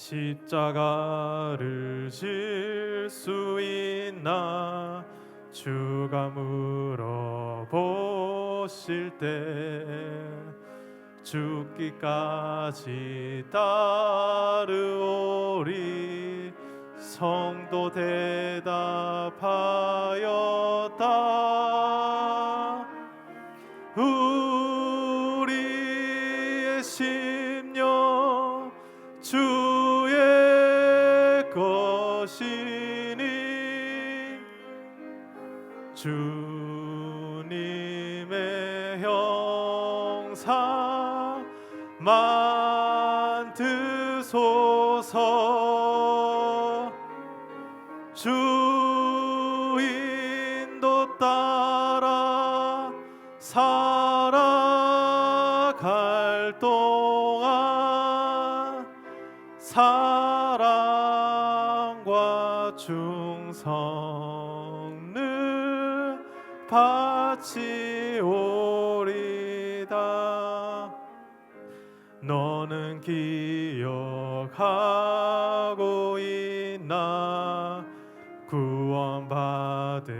십자가를 질 수 있나 주가 물어보실 때 죽기까지 따르오리. 성도 대답하였다. 우리의 심령 주의 것이니 주님의 형상 만드소서. 주 인도 따라 살아갈 동안 사랑과 충성을 바치오리다. 너는 기억하고 있나 구원받은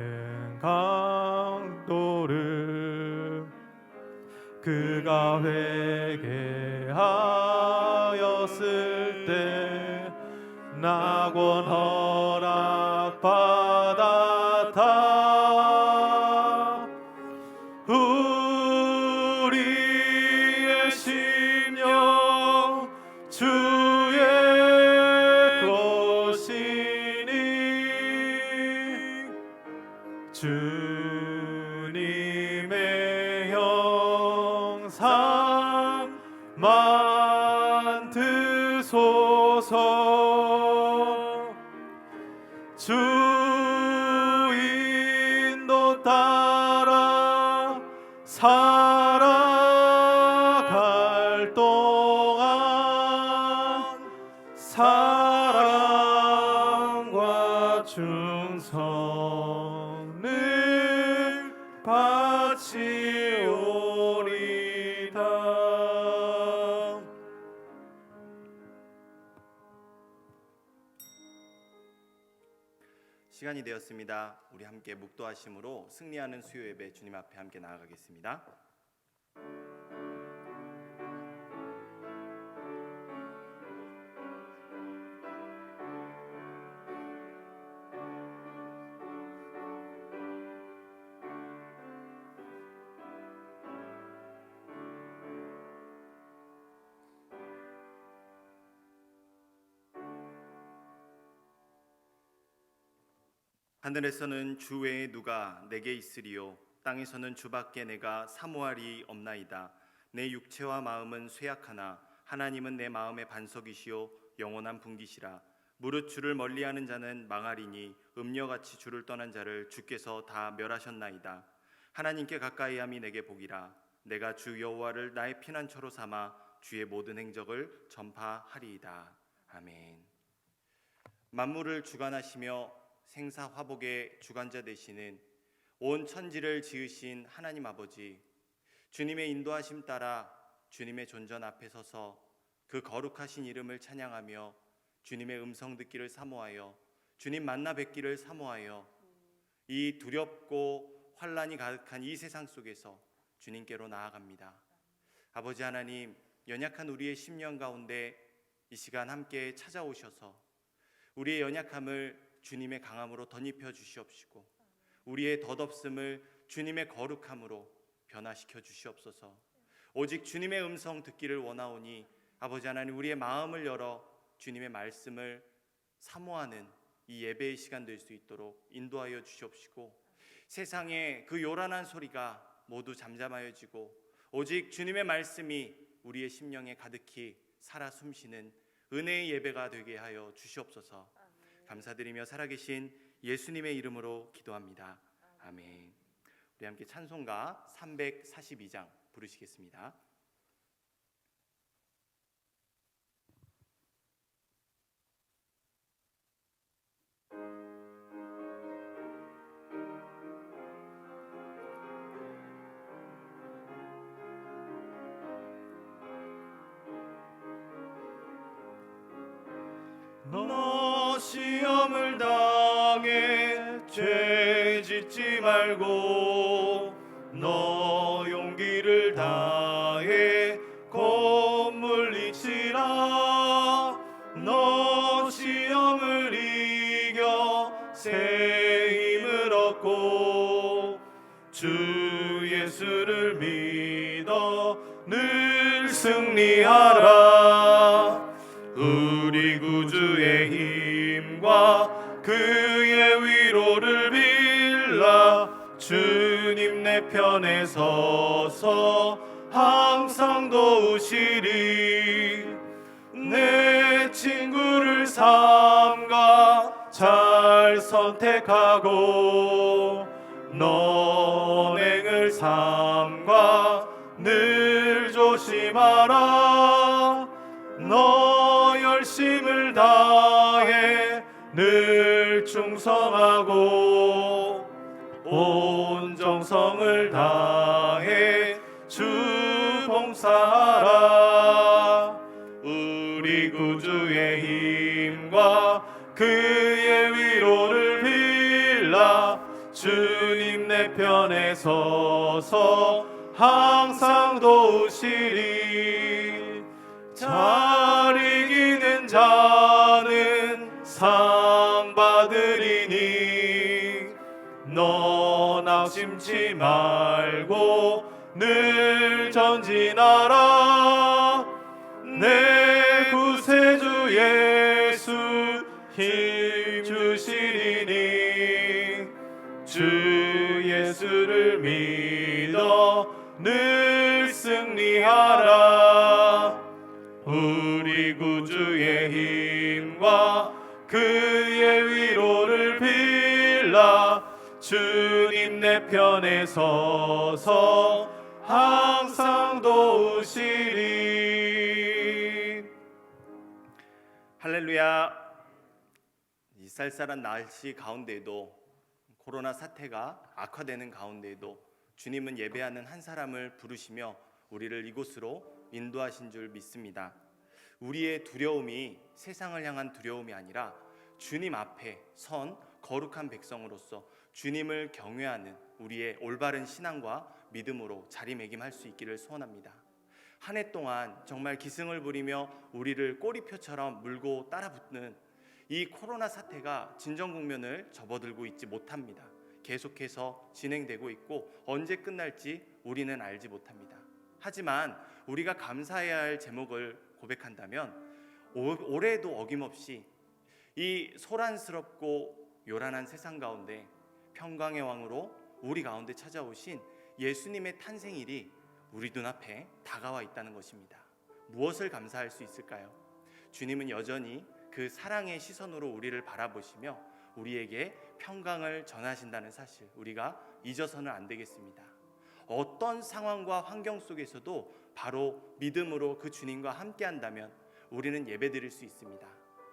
강도를. 그가 회개하였을 때 낙원 허락받았다. 우리의 심령 주의 것이니 주님의 형상 만드소서. 주 인도 따라 살아갈 동안 사랑과 충성을 바치오리다. 시간이 되었습니다. 우리 함께 묵도하심으로 승리하는 수요 예배 주님 앞에 함께 나아가겠습니다. 하늘에서는 주 외에 누가 내게 있으리요 땅에서는 주밖에 내가 사모할이 없나이다. 내 육체와 마음은 쇠약하나 하나님은 내 마음의 반석이시요 영원한 분기시라. 무릇 주를 멀리하는 자는 망하리니 음녀같이 주를 떠난 자를 주께서 다 멸하셨나이다. 하나님께 가까이함이 내게 복이라. 내가 주 여호와를 나의 피난처로 삼아 주의 모든 행적을 전파하리이다. 아멘. 만물을 주관하시며 생사화복의 주관자 되시는 온 천지를 지으신 하나님 아버지, 주님의 인도하심 따라 주님의 존전 앞에 서서 그 거룩하신 이름을 찬양하며 주님의 음성 듣기를 사모하여 주님 만나 뵙기를 사모하여 이 두렵고 환난이 가득한 이 세상 속에서 주님께로 나아갑니다. 아버지 하나님, 연약한 우리의 심령 가운데 이 시간 함께 찾아오셔서 우리의 연약함을 주님의 강함으로 덧입혀 주시옵시고 우리의 덧없음을 주님의 거룩함으로 변화시켜 주시옵소서. 오직 주님의 음성 듣기를 원하오니 아버지 하나님, 우리의 마음을 열어 주님의 말씀을 사모하는 이 예배의 시간 될 수 있도록 인도하여 주시옵시고 세상의 그 요란한 소리가 모두 잠잠하여지고 오직 주님의 말씀이 우리의 심령에 가득히 살아 숨쉬는 은혜의 예배가 되게 하여 주시옵소서. 감사드리며 살아계신 예수님의 이름으로 기도합니다. 아멘. 우리 함께 찬송가 342장 부르시겠습니다. 너 시험을 당해 죄 짓지 말고 너 용기를 다해 곧 물리치라. 너 시험을 이겨 새 힘을 얻고 주 예수를 믿어 늘 승리하라. 우리 구주의 힘과 그의 위로를 빌라. 주님 내 편에 서서 항상 도우시리. 내 친구를 삼가 잘 선택하고 너행을 삼가 늘 조심하라. 너 열심을 다해 늘 충성하고 온 정성을 다해 주 봉사하라. 우리 구주의 힘과 그의 위로를 빌라. 주님 내 편에 서서 항상 도우시리. 잘 이기는 자는 상 받으리니 너 낙심치 말고 늘 전진하라. 내 구세주 예수 힘 주시리니 주 예수를 믿어 늘 승리하라. 우리 구주의 힘과 그의 위로를 빌라. 주님 내 편에 서서 항상 도우시리. 할렐루야. 이 쌀쌀한 날씨 가운데도 코로나 사태가 악화되는 가운데에도 주님은 예배하는 한 사람을 부르시며 우리를 이곳으로 인도하신 줄 믿습니다. 우리의 두려움이 세상을 향한 두려움이 아니라 주님 앞에 선 거룩한 백성으로서 주님을 경외하는 우리의 올바른 신앙과 믿음으로 자리매김할 수 있기를 소원합니다. 한 해 동안 정말 기승을 부리며 우리를 꼬리표처럼 물고 따라붙는 이 코로나 사태가 진정 국면을 접어들고 있지 못합니다. 계속해서 진행되고 있고 언제 끝날지 우리는 알지 못합니다. 하지만 우리가 감사해야 할 제목을 고백한다면 올해도 어김없이 이 소란스럽고 요란한 세상 가운데 평강의 왕으로 우리 가운데 찾아오신 예수님의 탄생일이 우리 눈앞에 다가와 있다는 것입니다. 무엇을 감사할 수 있을까요? 주님은 여전히 그 사랑의 시선으로 우리를 바라보시며 우리에게 평강을 전하신다는 사실, 우리가 잊어서는 안 되겠습니다. 어떤 상황과 환경 속에서도 바로 믿음으로 그 주님과 함께 한다면 우리는 예배드릴 수 있습니다.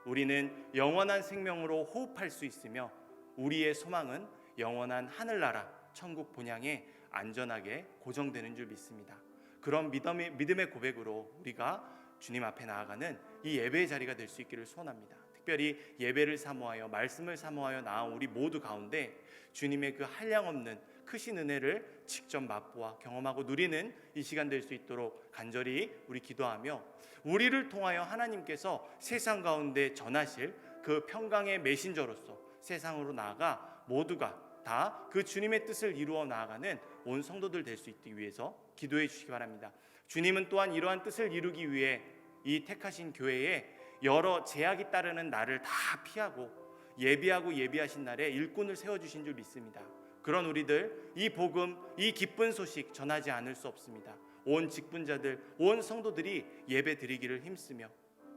우리는 영원한 생명으로 호흡할 수 있으며 우리의 소망은 영원한 하늘나라 천국 본향에 안전하게 고정되는 줄 믿습니다. 그런 믿음의 고백으로 우리가 주님 앞에 나아가는 이 예배의 자리가 될 수 있기를 소원합니다. 특별히 예배를 사모하여 말씀을 사모하여 나온 우리 모두 가운데 주님의 그 한량없는 크신 은혜를 직접 맛보아 경험하고 누리는 이 시간 될 수 있도록 간절히 우리 기도하며 우리를 통하여 하나님께서 세상 가운데 전하실 그 평강의 메신저로서 세상으로 나아가 모두가 다 그 주님의 뜻을 이루어 나아가는 온 성도들 될 수 있기 위해서 기도해 주시기 바랍니다. 주님은 또한 이러한 뜻을 이루기 위해 이 택하신 교회에 여러 제약이 따르는 날을 다 피하고 예비하신 날에 일꾼을 세워주신 줄 믿습니다. 그런 우리들 이 복음, 이 기쁜 소식 전하지 않을 수 없습니다. 온 직분자들, 온 성도들이 예배 드리기를 힘쓰며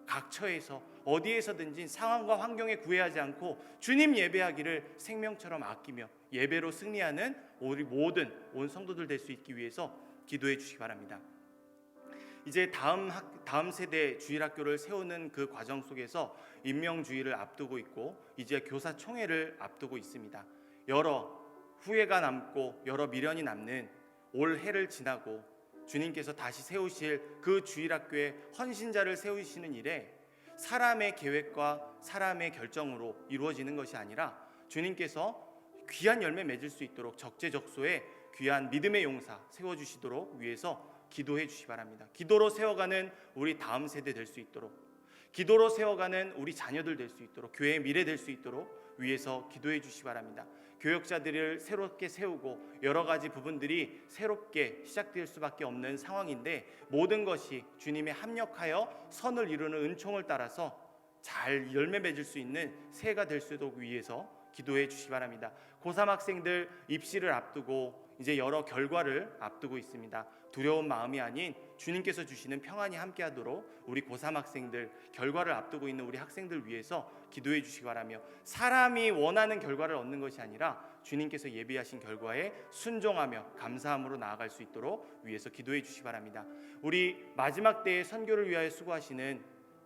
각 처에서 어디에서든지 상황과 환경에 구애하지 않고 주님 예배하기를 생명처럼 아끼며 예배로 승리하는 우리 모든 온 성도들 될 수 있기 위해서 기도해 주시기 바랍니다. 이제 다음 세대 주일학교를 세우는 그 과정 속에서 임명주의를 앞두고 있고 이제 교사총회를 앞두고 있습니다. 여러 후회가 남고 여러 미련이 남는 올 해를 지나고 주님께서 다시 세우실 그 주일학교의 헌신자를 세우시는 일에 사람의 계획과 사람의 결정으로 이루어지는 것이 아니라 주님께서 귀한 열매 맺을 수 있도록 적재적소에 귀한 믿음의 용사 세워주시도록 위해서 기도해 주시기 바랍니다. 기도로 세워가는 우리 다음 세대 될 수 있도록, 기도로 세워가는 우리 자녀들 될 수 있도록, 교회의 미래 될 수 있도록 위해서 기도해 주시기 바랍니다. 교역자들을 새롭게 세우고 여러 가지 부분들이 새롭게 시작될 수밖에 없는 상황인데, 모든 것이 주님에 합력하여 선을 이루는 은총을 따라서 잘 열매 맺을 수 있는 새해가 될 수 있도록 위해서 기도해 주시기 바랍니다. 고3 학생들 입시를 앞두고 이제 여러 결과를 앞두고 있습니다. 두려운 마음이 아닌 주님께서 주시는 평안이 함께하도록 우리 고3 학생들, 결과를 앞두고 있는 우리 학생들 위해서 기도해 주시기 바라며, 사람이 원하는 결과를 얻는 것이 아니라 주님께서 예비하신 결과에 순종하며 감사함으로 나아갈 수 있도록 위해서 기도해 주시기 바랍니다. 우리 마지막 때의 선교를 위하여 수고하시는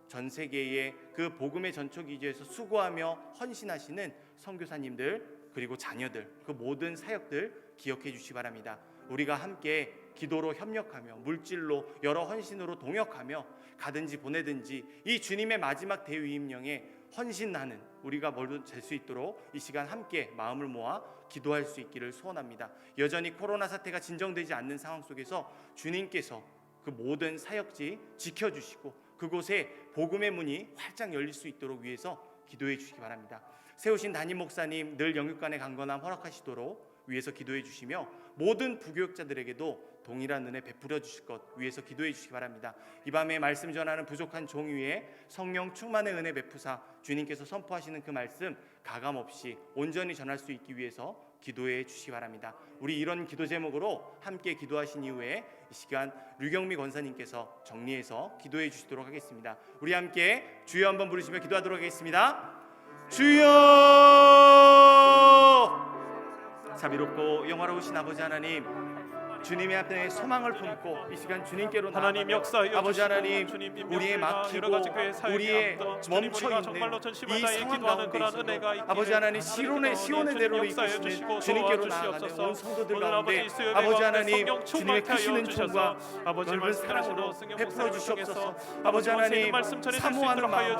전 세계의 그 복음의 전초기지에서 수고하며 헌신하시는 선교사님들, 그리고 자녀들, 그 모든 사역들 기억해 주시기 바랍니다. 우리가 함께 기도로 협력하며 물질로 여러 헌신으로 동역하며 가든지 보내든지 이 주님의 마지막 대위임령에 헌신하는 우리가 모두 될 수 있도록 이 시간 함께 마음을 모아 기도할 수 있기를 소원합니다. 여전히 코로나 사태가 진정되지 않는 상황 속에서 주님께서 그 모든 사역지 지켜주시고 그곳에 복음의 문이 활짝 열릴 수 있도록 위해서 기도해 주시기 바랍니다. 세우신 담임 목사님 늘 영육간의 강건함 허락하시도록 위해서 기도해 주시며, 모든 부교역자들에게도 동일한 은혜 베풀어 주실 것 위해서 기도해 주시기 바랍니다. 이 밤에 말씀 전하는 부족한 종 위에 성령 충만의 은혜 베푸사 주님께서 선포하시는 그 말씀 가감없이 온전히 전할 수 있기 위해서 기도해 주시기 바랍니다. 우리 이런 기도 제목으로 함께 기도하신 이후에 이 시간 류경미 권사님께서 정리해서 기도해 주시도록 하겠습니다. 우리 함께 주여 한번 부르시며 기도하도록 하겠습니다. 주여! 자비롭고 영화로우신 아버지 하나님, 주님의 앞에 소망을 품고 이 시간 주님께로 하나님 나아가며 역사하여 아버지 하나님, 주님 우리의 막히고 우리의 멈춰있는 이 상황 가운데 있어도 아버지 하나님 시온의 대로로 이끄시는 주님께로 나아가는 온 성도들 가운데 아버지 하나님, 주님의 크신 은총과 넓은 사랑으로 베풀어 주시옵소서. 아버지 하나님, 사모하는 마음,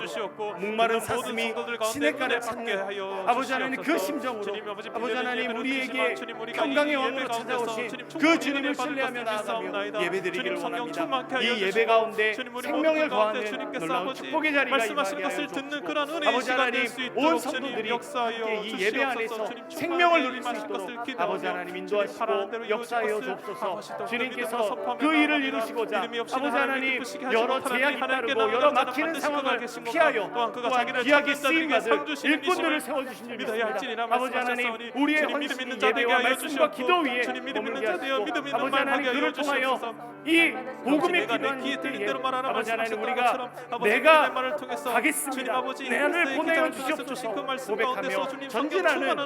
목마른 사슴이 시냇가를 찾는 아버지 하나님 그 심정으로 아버지 하나님 우리에게 평강의 왕으로 찾아오신 그 주님을 신뢰하며 나아가며 예배드리기를 원합니다. 이 예배 가운데 생명을 거하는 놀라운 축복의 자리가 임하게 하여 주옵소서. 아버지 하나님, 온 성도들이 함께 이 예배 안에서 생명을 누릴 수 있도록 아버지 하나님 인도하시고 역사하여 주옵소서. 주님께서 그 일을 이루시고자 아버지 하나님 여러 제약이 따르고 여러 막히는 상황을 피하여 또한 귀하게 쓰임받을 일꾼들을 세워주신 줄 믿습니다. 아버지 하나님, 우리의 헌신이 예배와 말씀과 기도 위에 머물게 하시고 아버지 하나님, 그를 통하여 이 복음의 기도하는 때에 아버지 하나님 우리가 내가 가겠습니다, 내 안을 보내어 주시옵소서 고백하며 전진하는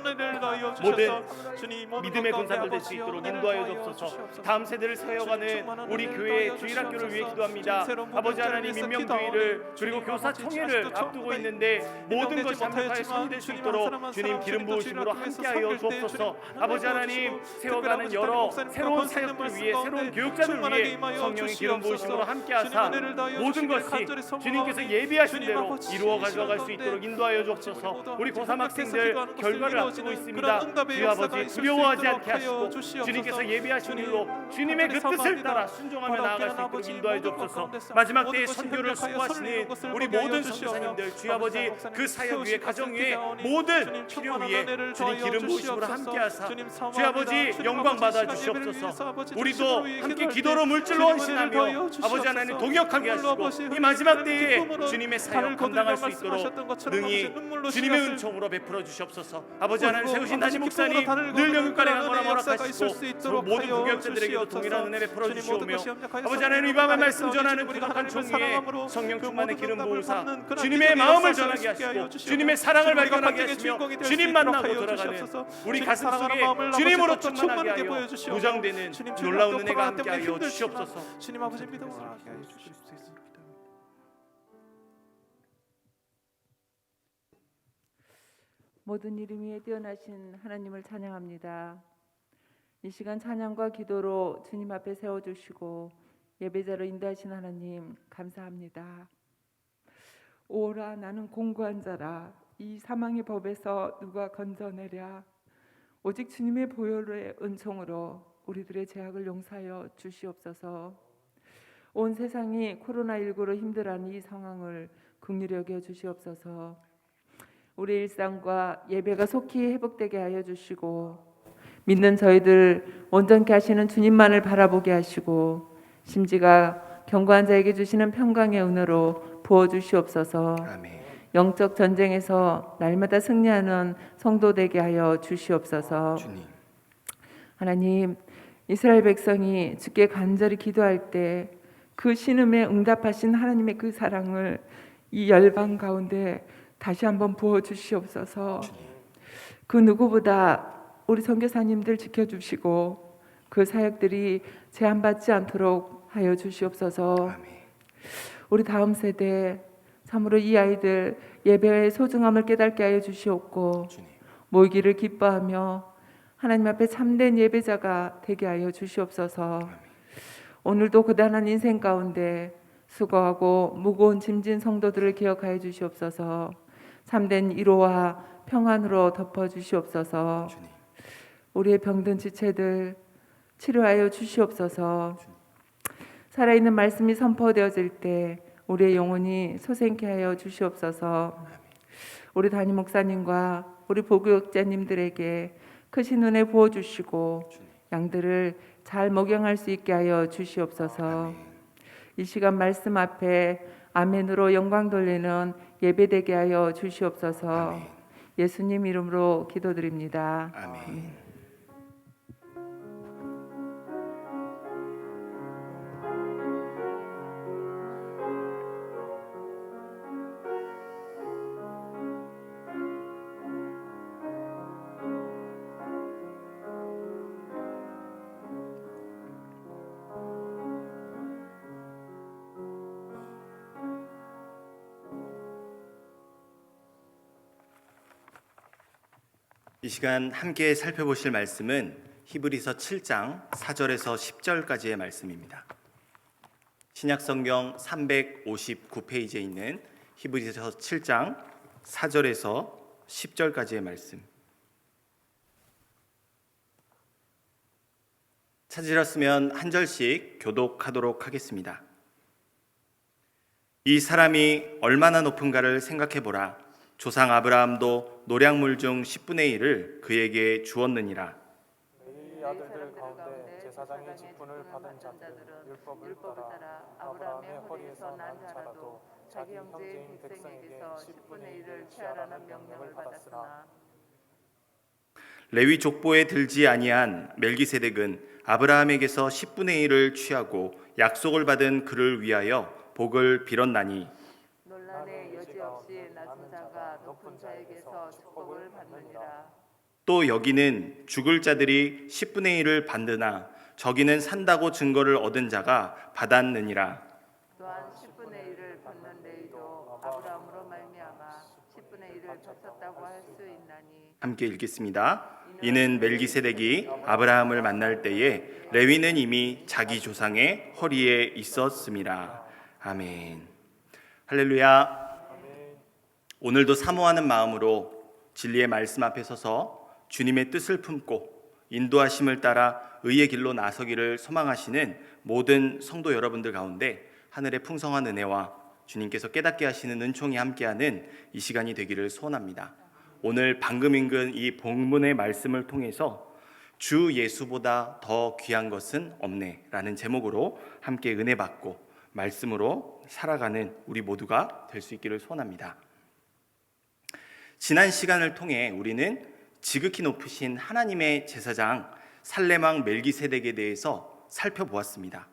모든 믿음의 군사들 될 수 있도록 인도하여 주옵소서. 다음 세대를 세워가는 우리 교회의 주일학교를 위해 기도합니다. 아버지 하나님, 임명주의를 그리고 교사 총회를 앞두고 있는데 모든 것이 함께하여 성될 수 있도록 주님 기름 부으심으로 함께하여 주옵소서. 아버지 하나님, 세워가는 여러 새로운 사역들 위해, 새로운 교육자들 위해 성령의 기름 부으심으로 함께하사 모든 것이 주님께서 예비하신 대로 이루어 가져갈 수 있도록 인도하여 주옵소서. 우리 고3 학생들 결과를 앞두고 있습니다. 주 아버지, 두려워하지 않게 하시고 주님께서 예비하신 일로 주님의 그 뜻을 따라 순종하며 나아갈 수 있도록 인도하여 주옵소서. 마지막 때의 선교를 수고하시는 우리 모든 선교사님들, 주 아버지, 그 사역 위에, 가정 위에, 모든 필요 위에 주님 기름 부으심으로 함께하사 주 아버지 영광 받아 주시옵소서. 우리도 함께 기도로 물질로 헌신하며 아버지 하나님 동역하게 하시고 이 마지막 때에 주님의 사역 감당할 수 있도록 능히 주님의 은총으로 베풀어 주시옵소서. 아버지 하나님, 세우신 담임 목사님 늘 영육간의 강건함 허락하시고 모든 부교역자들에게도 동일한 은혜 베풀어 주시오며 아버지 하나님, 이 밤에 말씀 전하는 부족한 종 위에 성령 충만의 기름 부으사 주님의 마음을 전하게 하시고 주님의 사랑을 발견하게 하시며 주님 만나고 돌아가는 우리 가슴 속에 주님으로 충만하게 하여 무장되는 놀라운 은혜가 함께하여 주시옵소서. 주님 아버지 믿음으로 하게 하여 주시옵소서. 모든 이름 위에 뛰어나신 하나님을 찬양합니다. 이 시간 찬양과 기도로 주님 앞에 세워주시고 예배자로 인도하신 하나님 감사합니다. 오라 나는 공고한 자라 이 사망의 법에서 누가 건져내랴. 오직 주님의 보혈의 은총으로 우리들의 죄악을 용서하여 주시옵소서. 온 세상이 코로나19로 힘들어하는 이 상황을 긍휼히 여겨 주시옵소서. 우리 일상과 예배가 속히 회복되게 하여 주시고 믿는 저희들 온전케 하시는 주님만을 바라보게 하시고 심지가 경고한 자에게 주시는 평강의 은혜로 부어주시옵소서. 아멘. 영적 전쟁에서 날마다 승리하는 성도 되게 하여 주시옵소서. 주님. 하나님, 이스라엘 백성이 주께 간절히 기도할 때 그 신음에 응답하신 하나님의 그 사랑을 이 열방 가운데 다시 한번 부어 주시옵소서. 그 누구보다 우리 선교사님들 지켜주시고 그 사역들이 제한받지 않도록 하여 주시옵소서. 아멘. 우리 다음 세대 참으로 이 아이들 예배의 소중함을 깨닫게 하여 주시옵고 주님. 모이기를 기뻐하며 하나님 앞에 참된 예배자가 되게 하여 주시옵소서. 오늘도 고단한 인생 가운데 수고하고 무거운 짐진 성도들을 기억하여 주시옵소서. 참된 위로와 평안으로 덮어 주시옵소서. 주님. 우리의 병든 지체들 치료하여 주시옵소서. 살아있는 말씀이 선포되어질 때 우리의 영혼이 소생케 하여 주시옵소서. 우리 담임 목사님과 우리 보교육자님들에게 크신 은혜 부어주시고 양들을 잘 목양할 수 있게 하여 주시옵소서. 이 시간 말씀 앞에 아멘으로 영광 돌리는 예배되게 하여 주시옵소서. 예수님 이름으로 기도드립니다. 아멘. 이 시간 함께 살펴보실 말씀은 히브리서 7장 4절에서 10절까지의 말씀입니다. 신약성경 359페이지에 있는 히브리서 7장 4절에서 10절까지의 말씀. 찾으셨으면 한 절씩 교독하도록 하겠습니다. 이 사람이 얼마나 높은가를 생각해보라. 조상 아브라함도 노량물 중 10분의 1을 그에게 주었느니라. 이 아들들 가운데 제사장의 직분을 받은 자들은 율법을 따라 아브라함의 허리에서 난 자라도 자기 형제인 백성에게서 10분의 1을 취하라는 명령을 받았으나 레위 족보에 들지 아니한 멜기세덱은 아브라함에게서 10분의 1을 취하고 약속을 받은 그를 위하여 복을 빌었나니 논란의 여지없이 낮은 자가 높은 자에게서 축복을 받느니라. 또 여기는 죽을 자들이 10분의 1을 받으나 저기는 산다고 증거를 얻은 자가 받았느니라. 또한 10분의 1을 받는 레위도 아브라함으로 말미암아 10분의 1을 쫓았다고 할 수 있나니. 함께 읽겠습니다. 이는 멜기세덱이 아브라함을 만날 때에 레위는 이미 자기 조상의 허리에 있었음이라. 아멘. 할렐루야. 오늘도 사모하는 마음으로 진리의 말씀 앞에 서서 주님의 뜻을 품고 인도하심을 따라 의의 길로 나서기를 소망하시는 모든 성도 여러분들 가운데 하늘의 풍성한 은혜와 주님께서 깨닫게 하시는 은총이 함께하는 이 시간이 되기를 소원합니다. 오늘 방금 읽은 이 본문의 말씀을 통해서 주 예수보다 더 귀한 것은 없네 라는 제목으로 함께 은혜 받고 말씀으로 살아가는 우리 모두가 될 수 있기를 소원합니다. 지난 시간을 통해 우리는 지극히 높으신 하나님의 제사장 살레망 멜기세덱에 대해서 살펴보았습니다.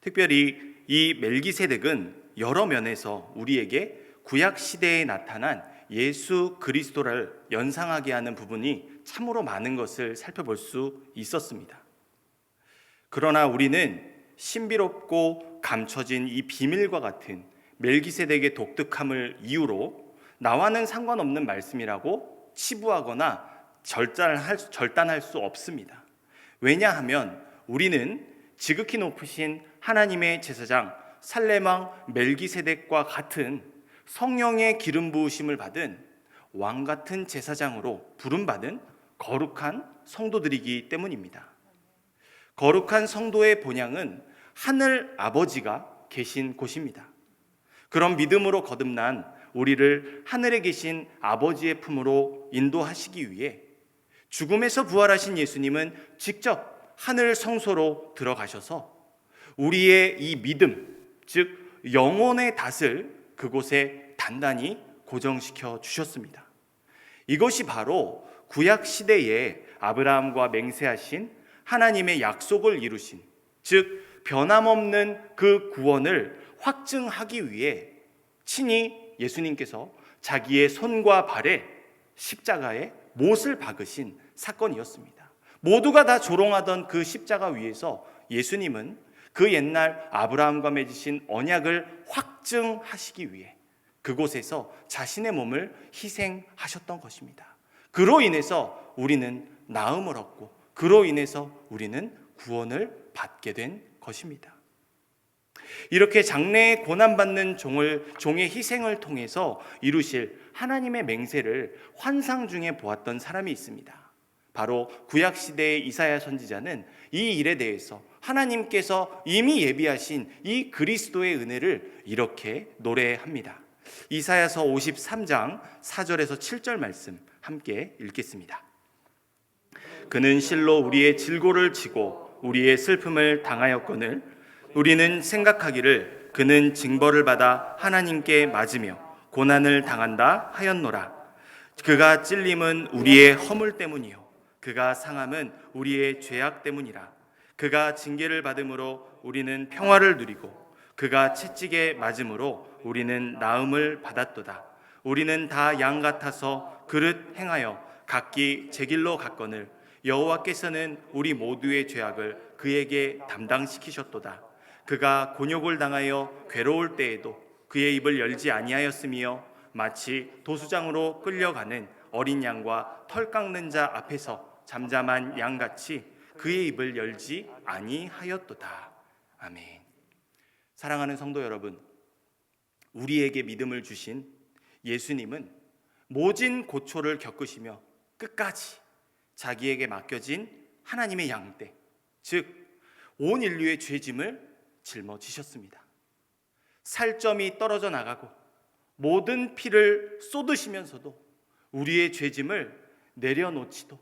특별히 이 멜기세덱은 여러 면에서 우리에게 구약 시대에 나타난 예수 그리스도를 연상하게 하는 부분이 참으로 많은 것을 살펴볼 수 있었습니다. 그러나 우리는 신비롭고 감춰진 이 비밀과 같은 멜기세덱의 독특함을 이유로 나와는 상관없는 말씀이라고 치부하거나 절단할 수 없습니다. 왜냐하면 우리는 지극히 높으신 하나님의 제사장 살레망 멜기세덱과 같은 성령의 기름 부으심을 받은 왕 같은 제사장으로 부름받은 거룩한 성도들이기 때문입니다. 거룩한 성도의 본향은 하늘 아버지가 계신 곳입니다. 그런 믿음으로 거듭난 우리를 하늘에 계신 아버지의 품으로 인도하시기 위해 죽음에서 부활하신 예수님은 직접 하늘 성소로 들어가셔서 우리의 이 믿음, 즉 영혼의 닷을 그곳에 단단히 고정시켜 주셨습니다. 이것이 바로 구약 시대에 아브라함과 맹세하신 하나님의 약속을 이루신, 즉 변함없는 그 구원을 확증하기 위해 친히 예수님께서 자기의 손과 발에 십자가에 못을 박으신 사건이었습니다. 모두가 다 조롱하던 그 십자가 위에서 예수님은 그 옛날 아브라함과 맺으신 언약을 확증하시기 위해 그곳에서 자신의 몸을 희생하셨던 것입니다. 그로 인해서 우리는 나음을 얻고 그로 인해서 우리는 구원을 받게 된 것입니다. 이렇게 장래에 고난받는 종의 희생을 통해서 이루실 하나님의 맹세를 환상 중에 보았던 사람이 있습니다. 바로 구약시대의 이사야 선지자는 이 일에 대해서 하나님께서 이미 예비하신 이 그리스도의 은혜를 이렇게 노래합니다. 이사야서 53장 4절에서 7절 말씀 함께 읽겠습니다. 그는 실로 우리의 질고를 지고 우리의 슬픔을 당하였거늘 우리는 생각하기를 그는 징벌을 받아 하나님께 맞으며 고난을 당한다 하였노라. 그가 찔림은 우리의 허물 때문이요 그가 상함은 우리의 죄악 때문이라. 그가 징계를 받음으로 우리는 평화를 누리고 그가 채찍에 맞음으로 우리는 나음을 받았도다. 우리는 다 양 같아서 그릇 행하여 각기 제 길로 갔거늘 여호와께서는 우리 모두의 죄악을 그에게 담당시키셨도다. 그가 곤욕을 당하여 괴로울 때에도 그의 입을 열지 아니하였으며 마치 도수장으로 끌려가는 어린 양과 털 깎는 자 앞에서 잠잠한 양같이 그의 입을 열지 아니하였도다. 아멘. 사랑하는 성도 여러분, 우리에게 믿음을 주신 예수님은 모진 고초를 겪으시며 끝까지 자기에게 맡겨진 하나님의 양떼, 즉 온 인류의 죄짐을 짊어지셨습니다. 살점이 떨어져 나가고 모든 피를 쏟으시면서도 우리의 죄짐을 내려놓지도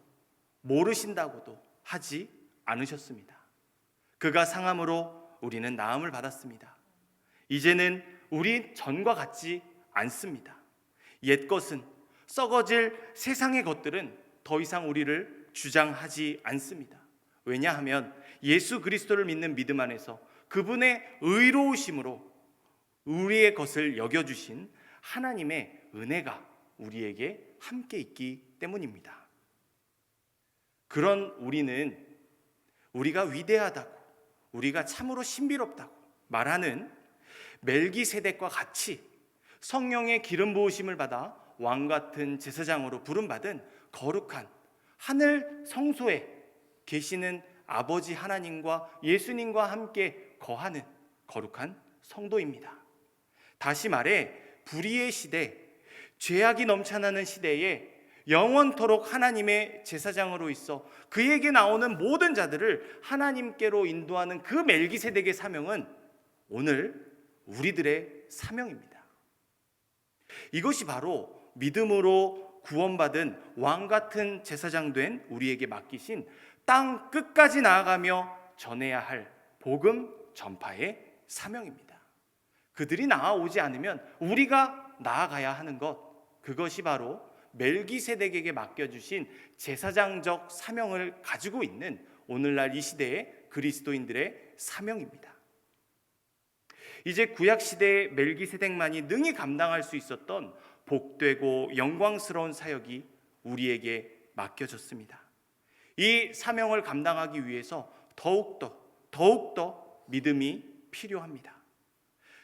모르신다고도 하지 않으셨습니다. 그가 상함으로 우리는 나음을 받았습니다. 이제는 우리 전과 같지 않습니다. 옛것은 썩어질 세상의 것들은 더 이상 우리를 주장하지 않습니다. 왜냐하면 예수 그리스도를 믿는 믿음 안에서 그분의 의로우심으로 우리의 것을 여겨주신 하나님의 은혜가 우리에게 함께 있기 때문입니다. 그런 우리는 우리가 위대하다고, 우리가 참으로 신비롭다고 말하는 멜기세덱과 같이 성령의 기름 부으심을 받아 왕 같은 제사장으로 부름받은 거룩한 하늘 성소에 계시는 아버지 하나님과 예수님과 함께 거하는 거룩한 성도입니다. 다시 말해 불의의 시대, 죄악이 넘쳐나는 시대에 영원토록 하나님의 제사장으로 있어 그에게 나오는 모든 자들을 하나님께로 인도하는 그 멜기세덱의 사명은 오늘 우리들의 사명입니다. 이것이 바로 믿음으로 구원받은 왕 같은 제사장 된 우리에게 맡기신 땅 끝까지 나아가며 전해야 할 복음 전파의 사명입니다. 그들이 나아오지 않으면 우리가 나아가야 하는 것, 그것이 바로 멜기세덱에게 맡겨주신 제사장적 사명을 가지고 있는 오늘날 이 시대의 그리스도인들의 사명입니다. 이제 구약시대의 멜기세덱만이 능히 감당할 수 있었던 복되고 영광스러운 사역이 우리에게 맡겨졌습니다. 이 사명을 감당하기 위해서 더욱더 믿음이 필요합니다.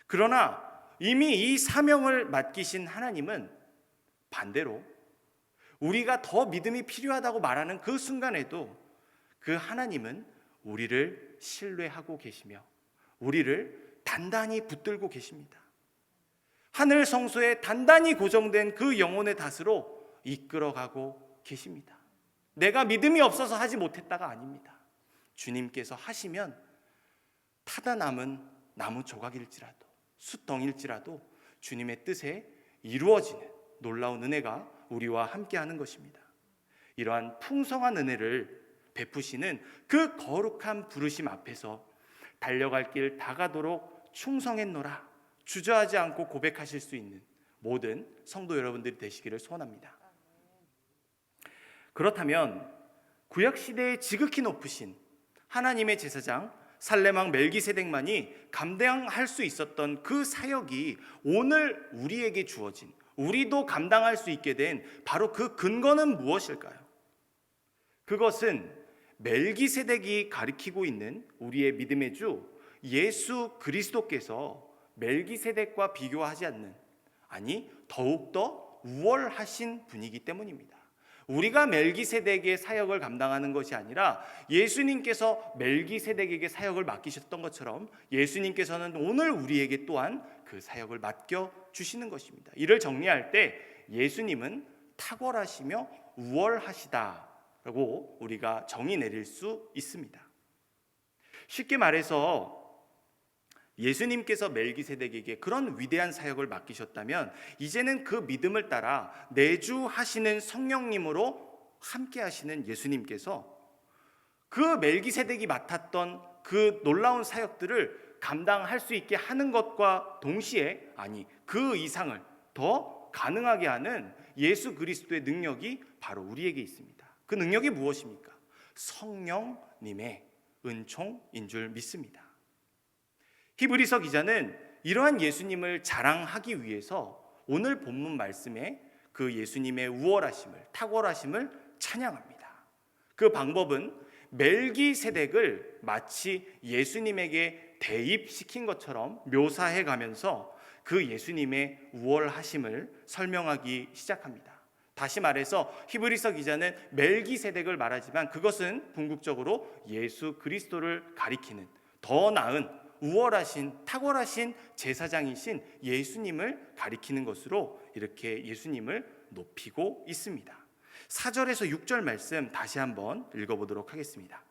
그러나 이미 이 사명을 맡기신 하나님은 반대로 우리가 더 믿음이 필요하다고 말하는 그 순간에도 그 하나님은 우리를 신뢰하고 계시며 우리를 단단히 붙들고 계십니다. 하늘 성소에 단단히 고정된 그 영혼의 닷으로 이끌어가고 계십니다. 내가 믿음이 없어서 하지 못했다가 아닙니다. 주님께서 하시면 타다 남은 나무 조각일지라도 숫덩일지라도 주님의 뜻에 이루어지는 놀라운 은혜가 우리와 함께하는 것입니다. 이러한 풍성한 은혜를 베푸시는 그 거룩한 부르심 앞에서 달려갈 길 다가도록 충성했노라 주저하지 않고 고백하실 수 있는 모든 성도 여러분들이 되시기를 소원합니다. 그렇다면 구약시대에 지극히 높으신 하나님의 제사장 살레망 멜기세덱만이 감당할 수 있었던 그 사역이 오늘 우리에게 주어진, 우리도 감당할 수 있게 된 바로 그 근거는 무엇일까요? 그것은 멜기세덱이 가리키고 있는 우리의 믿음의 주 예수 그리스도께서 멜기세덱과 비교하지 않는, 아니 더욱더 우월하신 분이기 때문입니다. 우리가 멜기세덱의 사역을 감당하는 것이 아니라 예수님께서 멜기세덱에게 사역을 맡기셨던 것처럼 예수님께서는 오늘 우리에게 또한 그 사역을 맡겨 주시는 것입니다. 이를 정리할 때 예수님은 탁월하시며 우월하시다라고 우리가 정의 내릴 수 있습니다. 쉽게 말해서 예수님께서 멜기세덱에게 그런 위대한 사역을 맡기셨다면 이제는 그 믿음을 따라 내주하시는 성령님으로 함께 하시는 예수님께서 그 멜기세덱이 맡았던 그 놀라운 사역들을 감당할 수 있게 하는 것과 동시에, 아니 그 이상을 더 가능하게 하는 예수 그리스도의 능력이 바로 우리에게 있습니다. 그 능력이 무엇입니까? 성령님의 은총인 줄 믿습니다. 히브리서 기자는 이러한 예수님을 자랑하기 위해서 오늘 본문 말씀에 그 예수님의 우월하심을, 탁월하심을 찬양합니다. 그 방법은 멜기세덱을 마치 예수님에게 대입시킨 것처럼 묘사해 가면서 그 예수님의 우월하심을 설명하기 시작합니다. 다시 말해서 히브리서 기자는 멜기세덱을 말하지만 그것은 궁극적으로 예수 그리스도를 가리키는 더 나은 우월하신 탁월하신 제사장이신 예수님을 가리키는 것으로 이렇게 예수님을 높이고 있습니다. 4절에서 6절 말씀 다시 한번 읽어보도록 하겠습니다.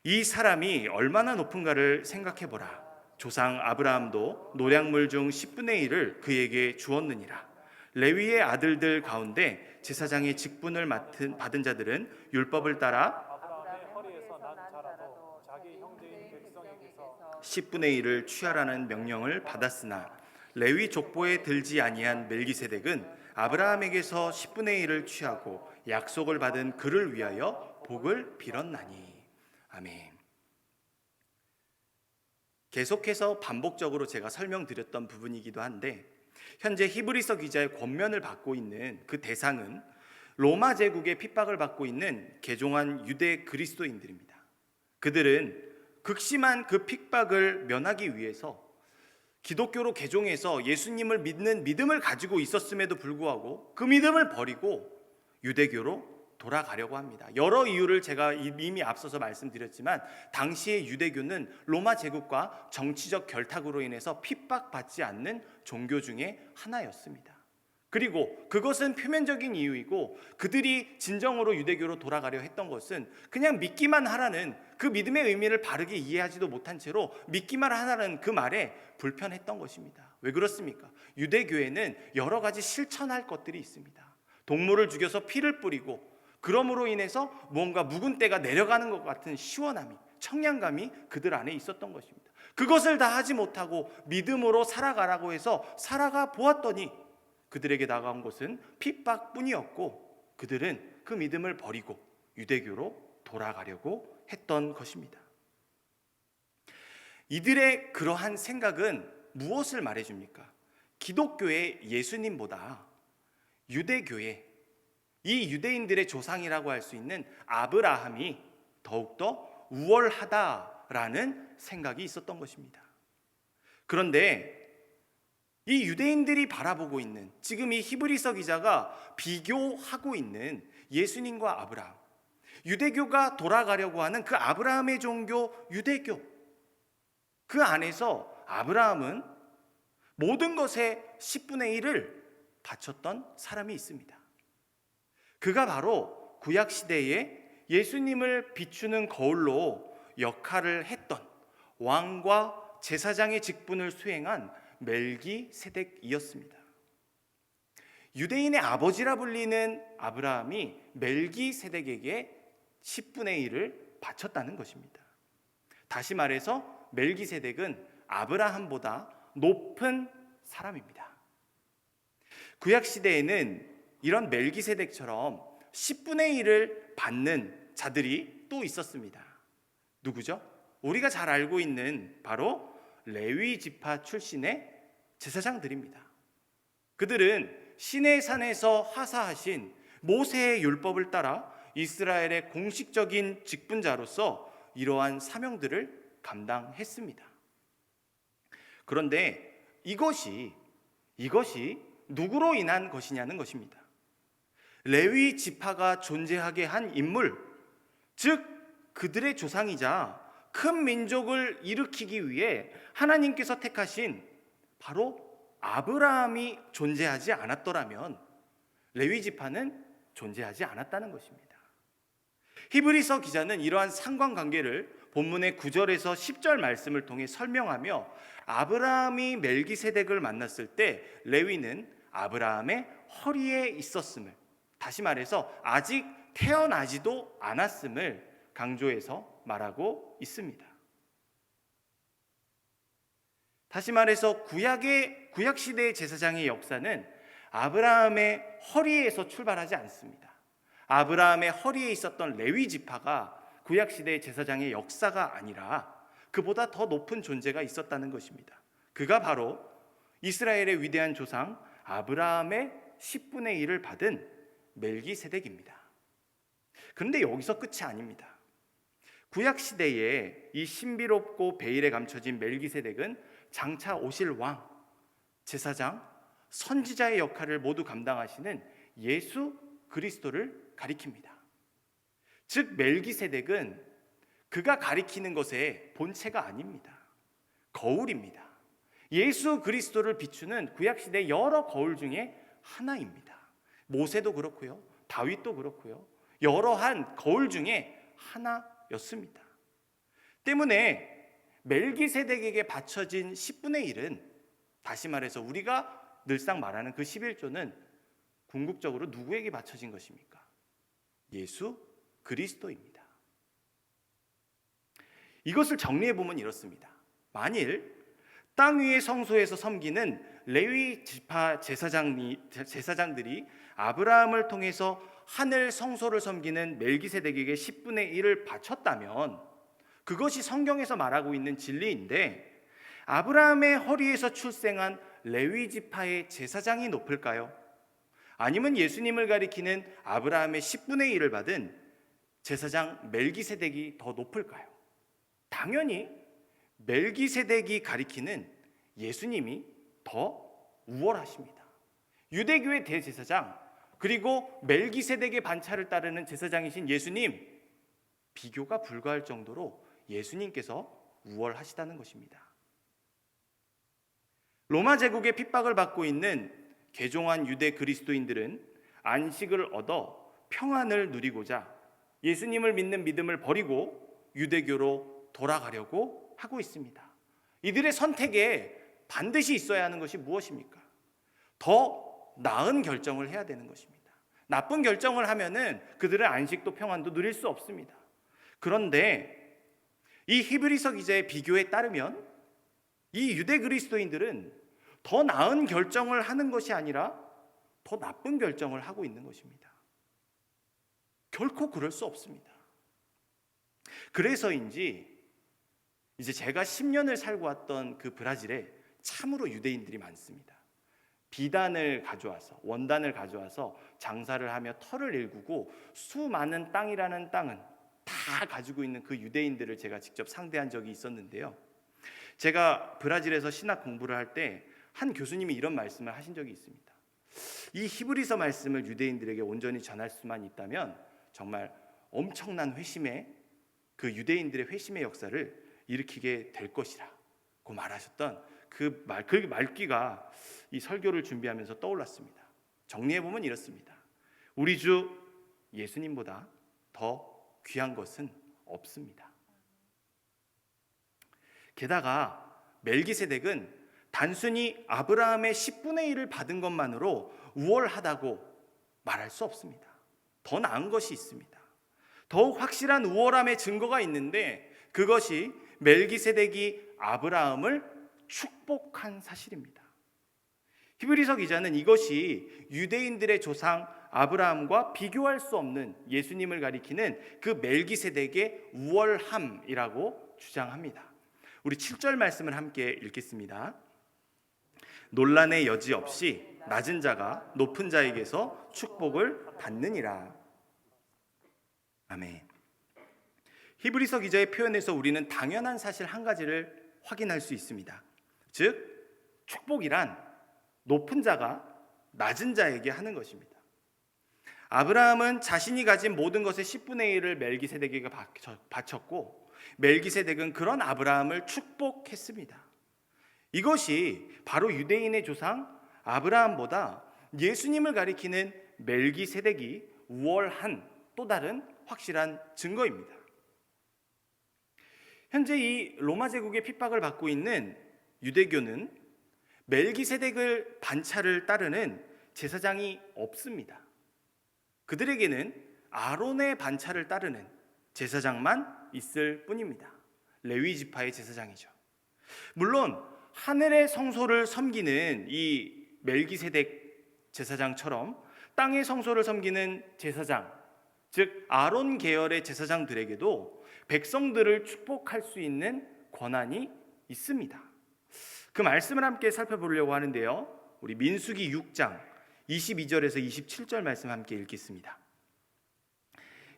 이 사람이 얼마나 높은가를 생각해보라. 조상 아브라함도 노량물 중 10분의 1을 그에게 주었느니라. 레위의 아들들 가운데 제사장의 직분을 받은 자들은 율법을 따라 아브라함의 허리에서 난 자라도 자기 형제인 백성에게서 10분의 1을 취하라는 명령을 받았으나 레위 족보에 들지 아니한 멜기세덱은 아브라함에게서 10분의 1을 취하고 약속을 받은 그를 위하여 복을 빌었나니. 아멘. 계속해서 반복적으로 제가 설명드렸던 부분이기도 한데 현재 히브리서 기자의 권면을 받고 있는 그 대상은 로마 제국의 핍박을 받고 있는 개종한 유대 그리스도인들입니다. 그들은 극심한 그 핍박을 면하기 위해서 기독교로 개종해서 예수님을 믿는 믿음을 가지고 있었음에도 불구하고 그 믿음을 버리고 유대교로 돌아가려고 합니다. 여러 이유를 제가 이미 앞서서 말씀드렸지만 당시의 유대교는 로마 제국과 정치적 결탁으로 인해서 핍박받지 않는 종교 중에 하나였습니다. 그리고 그것은 표면적인 이유이고 그들이 진정으로 유대교로 돌아가려 했던 것은 그냥 믿기만 하라는 그 믿음의 의미를 바르게 이해하지도 못한 채로 믿기만 하라는 그 말에 불편했던 것입니다. 왜 그렇습니까? 유대교에는 여러 가지 실천할 것들이 있습니다. 동물을 죽여서 피를 뿌리고 그럼으로 인해서 뭔가 묵은 때가 내려가는 것 같은 시원함이, 청량감이 그들 안에 있었던 것입니다. 그것을 다 하지 못하고 믿음으로 살아가라고 해서 살아가 보았더니 그들에게 다가온 것은 핍박뿐이었고 그들은 그 믿음을 버리고 유대교로 돌아가려고 했던 것입니다. 이들의 그러한 생각은 무엇을 말해줍니까? 기독교의 예수님보다 유대교의 이 유대인들의 조상이라고 할 수 있는 아브라함이 더욱더 우월하다라는 생각이 있었던 것입니다. 그런데 이 유대인들이 바라보고 있는 지금 이 히브리서 기자가 비교하고 있는 예수님과 아브라함, 유대교가 돌아가려고 하는 그 아브라함의 종교 유대교, 그 안에서 아브라함은 모든 것의 10분의 1을 바쳤던 사람이 있습니다. 그가 바로 구약 시대에 예수님을 비추는 거울로 역할을 했던 왕과 제사장의 직분을 수행한 멜기세덱이었습니다. 유대인의 아버지라 불리는 아브라함이 멜기세덱에게 10분의 1을 바쳤다는 것입니다. 다시 말해서 멜기세덱은 아브라함보다 높은 사람입니다. 구약 시대에는 이런 멜기세덱처럼 10분의 1을 받는 자들이 또 있었습니다. 누구죠? 우리가 잘 알고 있는 바로 레위 지파 출신의 제사장들입니다. 그들은 시내산에서 하사하신 모세의 율법을 따라 이스라엘의 공식적인 직분자로서 이러한 사명들을 감당했습니다. 그런데 이것이 누구로 인한 것이냐는 것입니다. 레위 지파가 존재하게 한 인물, 즉 그들의 조상이자 큰 민족을 일으키기 위해 하나님께서 택하신 바로 아브라함이 존재하지 않았더라면 레위 지파는 존재하지 않았다는 것입니다. 히브리서 기자는 이러한 상관관계를 본문의 9절에서 10절 말씀을 통해 설명하며 아브라함이 멜기세덱을 만났을 때 레위는 아브라함의 허리에 있었음을, 다시 말해서 아직 태어나지도 않았음을 강조해서 말하고 있습니다. 다시 말해서 구약 시대의 제사장의 역사는 아브라함의 허리에서 출발하지 않습니다. 아브라함의 허리에 있었던 레위 지파가 구약 시대의 제사장의 역사가 아니라 그보다 더 높은 존재가 있었다는 것입니다. 그가 바로 이스라엘의 위대한 조상 아브라함의 10분의 1을 받은 멜기세덱입니다. 그런데 여기서 끝이 아닙니다. 구약 시대에 이 신비롭고 베일에 감춰진 멜기세덱은 장차 오실 왕, 제사장, 선지자의 역할을 모두 감당하시는 예수 그리스도를 가리킵니다. 즉 멜기세덱은 그가 가리키는 것의 본체가 아닙니다. 거울입니다. 예수 그리스도를 비추는 구약시대 여러 거울 중에 하나입니다. 모세도 그렇고요, 다윗도 그렇고요, 여러한 거울 중에 하나였습니다. 때문에 멜기세덱에게 바쳐진 10분의 1은, 다시 말해서 우리가 늘상 말하는 그 11조는 궁극적으로 누구에게 바쳐진 것입니까? 예수 그리스도입니다. 이것을 정리해 보면 이렇습니다. 만일 땅 위의 성소에서 섬기는 레위 지파 제사장들이 아브라함을 통해서 하늘 성소를 섬기는 멜기세덱에게 10분의 1을 바쳤다면 그것이 성경에서 말하고 있는 진리인데, 아브라함의 허리에서 출생한 레위 지파의 제사장이 높을까요? 아니면 예수님을 가리키는 아브라함의 10분의 1을 받은 제사장 멜기세덱이 더 높을까요? 당연히 멜기세덱이 가리키는 예수님이 더 우월하십니다. 유대교의 대제사장, 그리고 멜기세덱의 반차를 따르는 제사장이신 예수님, 비교가 불가할 정도로 예수님께서 우월하시다는 것입니다. 로마 제국의 핍박을 받고 있는 개종한 유대 그리스도인들은 안식을 얻어 평안을 누리고자 예수님을 믿는 믿음을 버리고 유대교로 돌아가려고 하고 있습니다. 이들의 선택에 반드시 있어야 하는 것이 무엇입니까? 더 나은 결정을 해야 되는 것입니다. 나쁜 결정을 하면은 그들은 안식도 평안도 누릴 수 없습니다. 그런데 이 히브리서 기자의 비교에 따르면 이 유대 그리스도인들은 더 나은 결정을 하는 것이 아니라 더 나쁜 결정을 하고 있는 것입니다. 결코 그럴 수 없습니다. 그래서인지 이제 제가 10년을 살고 왔던 그 브라질에 참으로 유대인들이 많습니다. 비단을 가져와서, 원단을 가져와서 장사를 하며 터를 일구고 수많은 땅이라는 땅은 다 가지고 있는 그 유대인들을 제가 직접 상대한 적이 있었는데요. 제가 브라질에서 신학 공부를 할 때 한 교수님이 이런 말씀을 하신 적이 있습니다. 이 히브리서 말씀을 유대인들에게 온전히 전할 수만 있다면 정말 엄청난 회심의, 그 유대인들의 회심의 역사를 일으키게 될 것이라고 말하셨던 그 말귀가 이 설교를 준비하면서 떠올랐습니다. 정리해 보면 이렇습니다. 우리 주 예수님보다 더 귀한 것은 없습니다. 게다가 멜기세덱은 단순히 아브라함의 10분의 1을 받은 것만으로 우월하다고 말할 수 없습니다. 더 나은 것이 있습니다. 더욱 확실한 우월함의 증거가 있는데 그것이 멜기세덱이 아브라함을 축복한 사실입니다. 히브리서 기자는 이것이 유대인들의 조상 아브라함과 비교할 수 없는 예수님을 가리키는 그 멜기세덱의 우월함이라고 주장합니다. 우리 7절 말씀을 함께 읽겠습니다. 논란의 여지 없이 낮은 자가 높은 자에게서 축복을 받느니라. 아멘. 히브리서 기자의 표현에서 우리는 당연한 사실 한 가지를 확인할 수 있습니다. 즉 축복이란 높은 자가 낮은 자에게 하는 것입니다. 아브라함은 자신이 가진 모든 것의 10분의 1을 멜기세덱에게 바쳤고 멜기세덱은 그런 아브라함을 축복했습니다. 이것이 바로 유대인의 조상 아브라함보다 예수님을 가리키는 멜기세덱이 우월한 또 다른 확실한 증거입니다. 현재 이 로마 제국의 핍박을 받고 있는 유대교는 멜기세덱을 반차를 따르는 제사장이 없습니다. 그들에게는 아론의 반차를 따르는 제사장만 있을 뿐입니다. 레위 지파의 제사장이죠. 물론 하늘의 성소를 섬기는 이 멜기세덱 제사장처럼 땅의 성소를 섬기는 제사장, 즉 아론 계열의 제사장들에게도 백성들을 축복할 수 있는 권한이 있습니다. 그 말씀을 함께 살펴보려고 하는데요. 우리 민수기 6장 22절에서 27절 말씀 함께 읽겠습니다.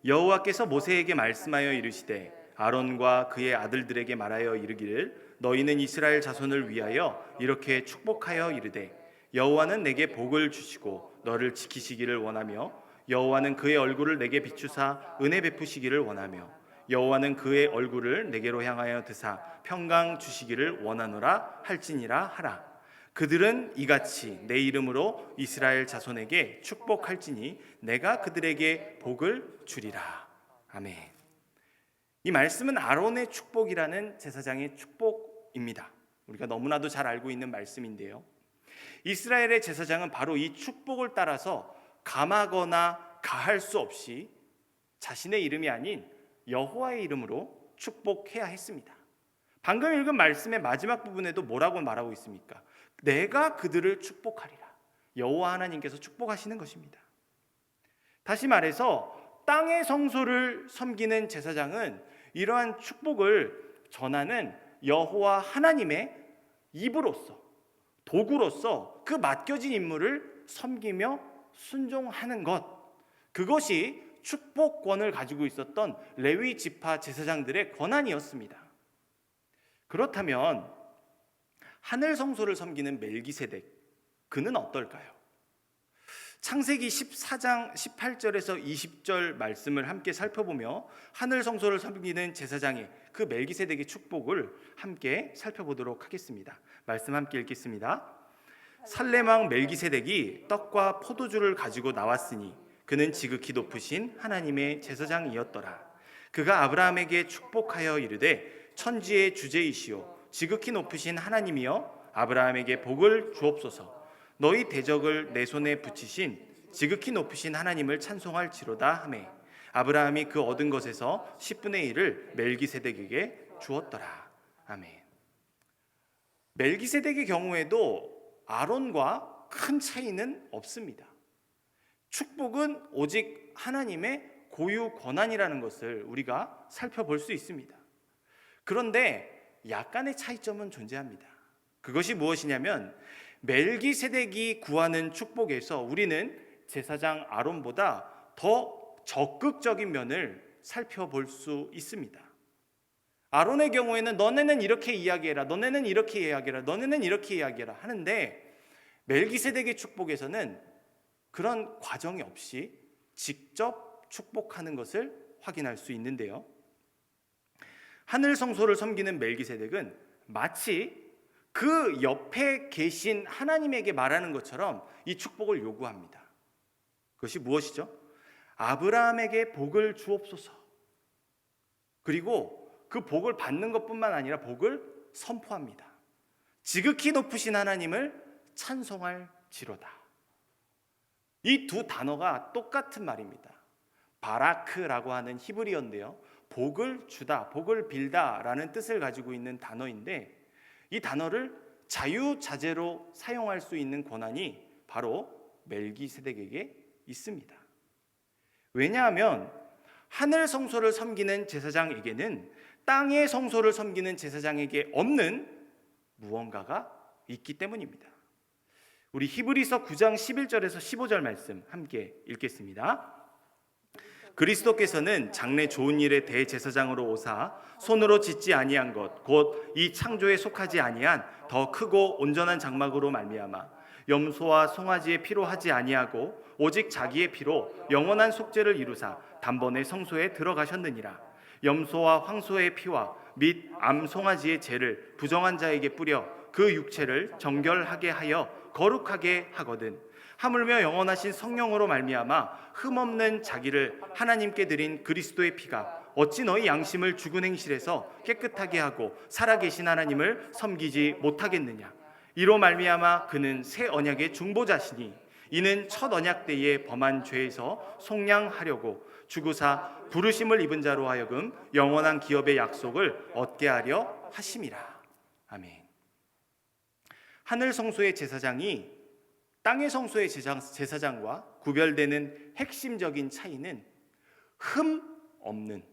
여호와께서 모세에게 말씀하여 이르시되 아론과 그의 아들들에게 말하여 이르기를 너희는 이스라엘 자손을 위하여 이렇게 축복하여 이르되 여호와는 내게 복을 주시고 너를 지키시기를 원하며 여호와는 그의 얼굴을 내게 비추사 은혜 베푸시기를 원하며 여호와는 그의 얼굴을 내게로 향하여 드사 평강 주시기를 원하노라 할지니라 하라. 그들은 이같이 내 이름으로 이스라엘 자손에게 축복할지니 내가 그들에게 복을 주리라. 아멘. 이 말씀은 아론의 축복이라는 제사장의 축복입니다. 우리가 너무나도 잘 알고 있는 말씀인데요. 이스라엘의 제사장은 바로 이 축복을 따라서 감하거나 가할 수 없이 자신의 이름이 아닌 여호와의 이름으로 축복해야 했습니다. 방금 읽은 말씀의 마지막 부분에도 뭐라고 말하고 있습니까? 내가 그들을 축복하리라. 여호와 하나님께서 축복하시는 것입니다. 다시 말해서 땅의 성소를 섬기는 제사장은 이러한 축복을 전하는 여호와 하나님의 입으로서 도구로서 그 맡겨진 임무를 섬기며 순종하는 것, 그것이 축복권을 가지고 있었던 레위 지파 제사장들의 권한이었습니다. 그렇다면 하늘 성소를 섬기는 멜기세덱, 그는 어떨까요? 창세기 14장 18절에서 20절 말씀을 함께 살펴보며 하늘 성소를 섬기는 제사장의 그 멜기세덱의 축복을 함께 살펴보도록 하겠습니다. 말씀 함께 읽겠습니다. 살렘왕 멜기세덱이 떡과 포도주를 가지고 나왔으니 그는 지극히 높으신 하나님의 제사장이었더라. 그가 아브라함에게 축복하여 이르되 천지의 주제이시오 지극히 높으신 하나님이여 아브라함에게 복을 주옵소서. 너희 대적을 내 손에 붙이신 지극히 높으신 하나님을 찬송할지로다 하매 아브라함이 그 얻은 것에서 10분의 1을 멜기세덱에게 주었더라. 아멘. 멜기세덱의 경우에도 아론과 큰 차이는 없습니다. 축복은 오직 하나님의 고유 권한이라는 것을 우리가 살펴볼 수 있습니다. 그런데 약간의 차이점은 존재합니다. 그것이 무엇이냐면 멜기세덱이 구하는 축복에서 우리는 제사장 아론보다 더 적극적인 면을 살펴볼 수 있습니다. 아론의 경우에는 너네는 이렇게 이야기해라, 너네는 이렇게 이야기해라, 너네는 이렇게 이야기해라 하는데 멜기세덱의 축복에서는 그런 과정이 없이 직접 축복하는 것을 확인할 수 있는데요. 하늘 성소를 섬기는 멜기세덱은 마치 그 옆에 계신 하나님에게 말하는 것처럼 이 축복을 요구합니다. 그것이 무엇이죠? 아브라함에게 복을 주옵소서. 그리고 그 복을 받는 것뿐만 아니라 복을 선포합니다. 지극히 높으신 하나님을 찬송할지로다. 이 두 단어가 똑같은 말입니다. 바라크라고 하는 히브리어인데요, 복을 주다, 복을 빌다라는 뜻을 가지고 있는 단어인데, 이 단어를 자유자재로 사용할 수 있는 권한이 바로 멜기세덱에게 있습니다. 왜냐하면 하늘 성소를 섬기는 제사장에게는 땅의 성소를 섬기는 제사장에게 없는 무언가가 있기 때문입니다. 우리 히브리서 9장 11절에서 15절 말씀 함께 읽겠습니다. 그리스도께서는 장래 좋은 일의 대제사장으로 오사 손으로 짓지 아니한 것 곧 이 창조에 속하지 아니한 더 크고 온전한 장막으로 말미암아 염소와 송아지의 피로 하지 아니하고 오직 자기의 피로 영원한 속죄를 이루사 단번에 성소에 들어가셨느니라. 염소와 황소의 피와 및 암송아지의 죄를 부정한 자에게 뿌려 그 육체를 정결하게 하여 거룩하게 하거든. 하물며 영원하신 성령으로 말미암아 흠없는 자기를 하나님께 드린 그리스도의 피가 어찌 너희 양심을 죽은 행실에서 깨끗하게 하고 살아계신 하나님을 섬기지 못하겠느냐. 이로 말미암아 그는 새 언약의 중보자시니 이는 첫 언약 때에 범한 죄에서 속량하려고 죽으사 부르심을 입은 자로 하여금 영원한 기업의 약속을 얻게 하려 하심이라. 아멘. 하늘 성소의 제사장이 땅의 성소의 제사장과 구별되는 핵심적인 차이는 흠 없는,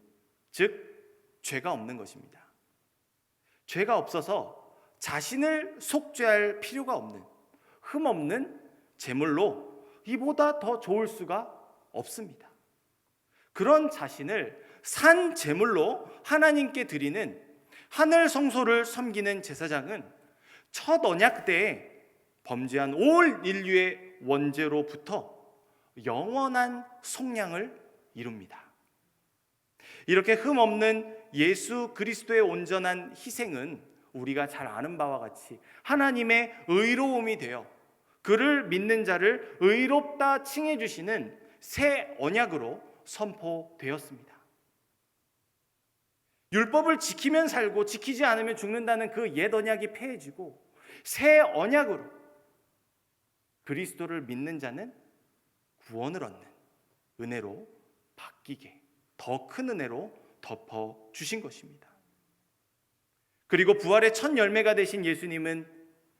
즉 죄가 없는 것입니다. 죄가 없어서 자신을 속죄할 필요가 없는, 흠 없는 제물로 이보다 더 좋을 수가 없습니다. 그런 자신을 산 제물로 하나님께 드리는 하늘 성소를 섬기는 제사장은 첫 언약 때에 범죄한 올 인류의 원죄로부터 영원한 속량을 이룹니다. 이렇게 흠없는 예수 그리스도의 온전한 희생은 우리가 잘 아는 바와 같이 하나님의 의로움이 되어 그를 믿는 자를 의롭다 칭해 주시는 새 언약으로 선포되었습니다. 율법을 지키면 살고 지키지 않으면 죽는다는 그 옛 언약이 폐해지고 새 언약으로 그리스도를 믿는 자는 구원을 얻는 은혜로 바뀌게, 더 큰 은혜로 덮어 주신 것입니다. 그리고 부활의 첫 열매가 되신 예수님은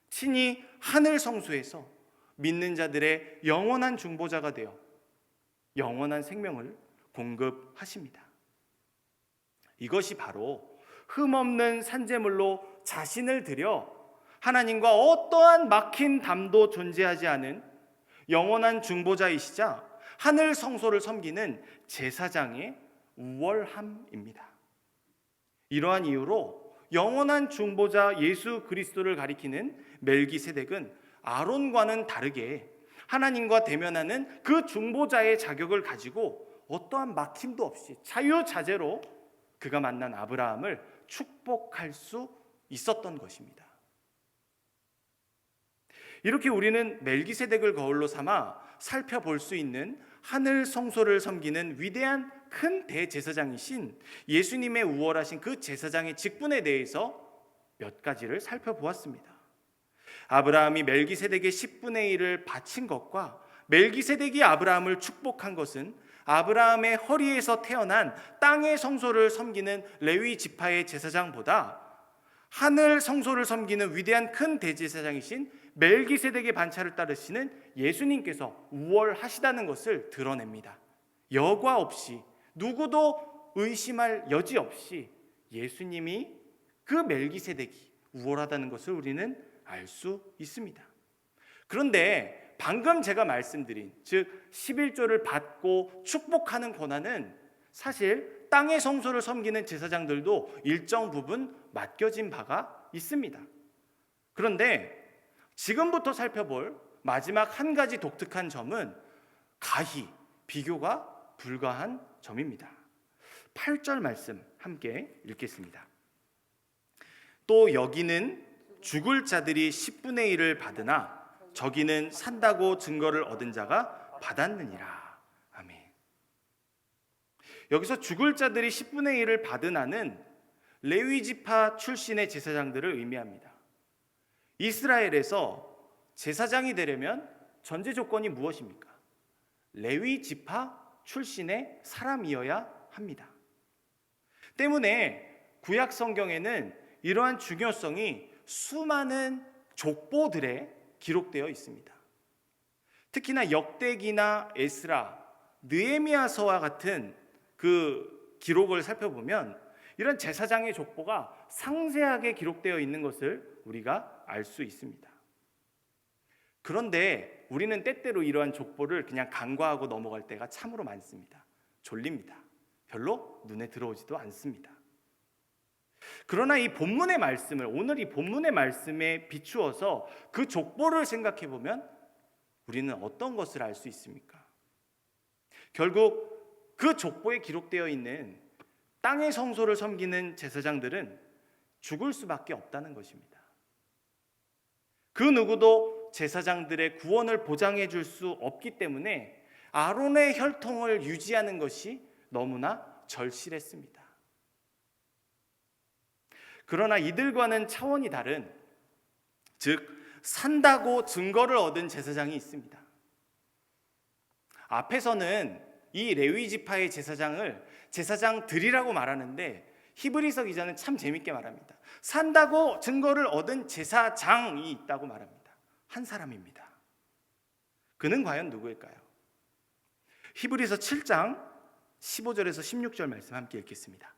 친히 하늘 성소에서 믿는 자들의 영원한 중보자가 되어 영원한 생명을 공급하십니다. 이것이 바로 흠없는 산제물로 자신을 드려 하나님과 어떠한 막힌 담도 존재하지 않은 영원한 중보자이시자 하늘 성소를 섬기는 제사장의 우월함입니다. 이러한 이유로 영원한 중보자 예수 그리스도를 가리키는 멜기세덱은 아론과는 다르게 하나님과 대면하는 그 중보자의 자격을 가지고 어떠한 막힘도 없이 자유자재로 그가 만난 아브라함을 축복할 수 있었던 것입니다. 이렇게 우리는 멜기세덱을 거울로 삼아 살펴볼 수 있는 하늘 성소를 섬기는 위대한 큰 대제사장이신 예수님의 우월하신 그 제사장의 직분에 대해서 몇 가지를 살펴보았습니다. 아브라함이 멜기세덱의 10분의 1을 바친 것과 멜기세덱이 아브라함을 축복한 것은 아브라함의 허리에서 태어난 땅의 성소를 섬기는 레위 지파의 제사장보다 하늘 성소를 섬기는 위대한 큰 대제사장이신 멜기세덱의 반차를 따르시는 예수님께서 우월하시다는 것을 드러냅니다. 여과 없이 누구도 의심할 여지 없이 예수님이 그 멜기세덱이 우월하다는 것을 우리는 알 수 있습니다. 그런데 방금 제가 말씀드린 즉 11조를 받고 축복하는 권한은 사실 땅의 성소를 섬기는 제사장들도 일정 부분 맡겨진 바가 있습니다. 그런데 지금부터 살펴볼 마지막 한 가지 독특한 점은 가히 비교가 불가한 점입니다. 8절 말씀 함께 읽겠습니다. 또 여기는 죽을 자들이 10분의 1을 받으나 저기는 산다고 증거를 얻은 자가 받았느니라. 아멘. 여기서 죽을 자들이 10분의 1을 받으나는 레위 지파 출신의 제사장들을 의미합니다. 이스라엘에서 제사장이 되려면 전제 조건이 무엇입니까? 레위 지파 출신의 사람이어야 합니다. 때문에 구약 성경에는 이러한 중요성이 수많은 족보들에 기록되어 있습니다. 특히나 역대기나 에스라, 느헤미야서와 같은 그 기록을 살펴보면 이런 제사장의 족보가 상세하게 기록되어 있는 것을 우리가 알 수 있습니다. 그런데 우리는 때때로 이러한 족보를 그냥 간과하고 넘어갈 때가 참으로 많습니다. 졸립니다. 별로 눈에 들어오지도 않습니다. 그러나 이 본문의 말씀을, 오늘 이 본문의 말씀에 비추어서 그 족보를 생각해 보면 우리는 어떤 것을 알 수 있습니까? 결국 그 족보에 기록되어 있는 땅의 성소를 섬기는 제사장들은 죽을 수밖에 없다는 것입니다. 그 누구도 제사장들의 구원을 보장해 줄 수 없기 때문에 아론의 혈통을 유지하는 것이 너무나 절실했습니다. 그러나 이들과는 차원이 다른, 즉 산다고 증거를 얻은 제사장이 있습니다. 앞에서는 이 레위 지파의 제사장을 제사장들이라고 말하는데 히브리서 기자는 참 재밌게 말합니다. 산다고 증거를 얻은 제사장이 있다고 말합니다. 한 사람입니다. 그는 과연 누구일까요? 히브리서 7장 15절에서 16절 말씀 함께 읽겠습니다.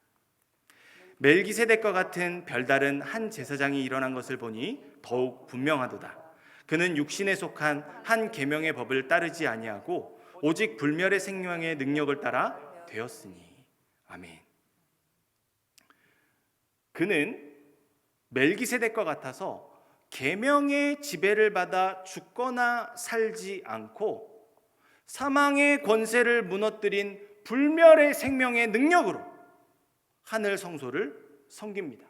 멜기세덱과 같은 별다른 한 제사장이 일어난 것을 보니 더욱 분명하도다. 그는 육신에 속한 한 계명의 법을 따르지 아니하고 오직 불멸의 생명의 능력을 따라 되었으니. 아멘. 그는 멜기세덱과 같아서 계명의 지배를 받아 죽거나 살지 않고 사망의 권세를 무너뜨린 불멸의 생명의 능력으로 하늘 성소를 섬깁니다.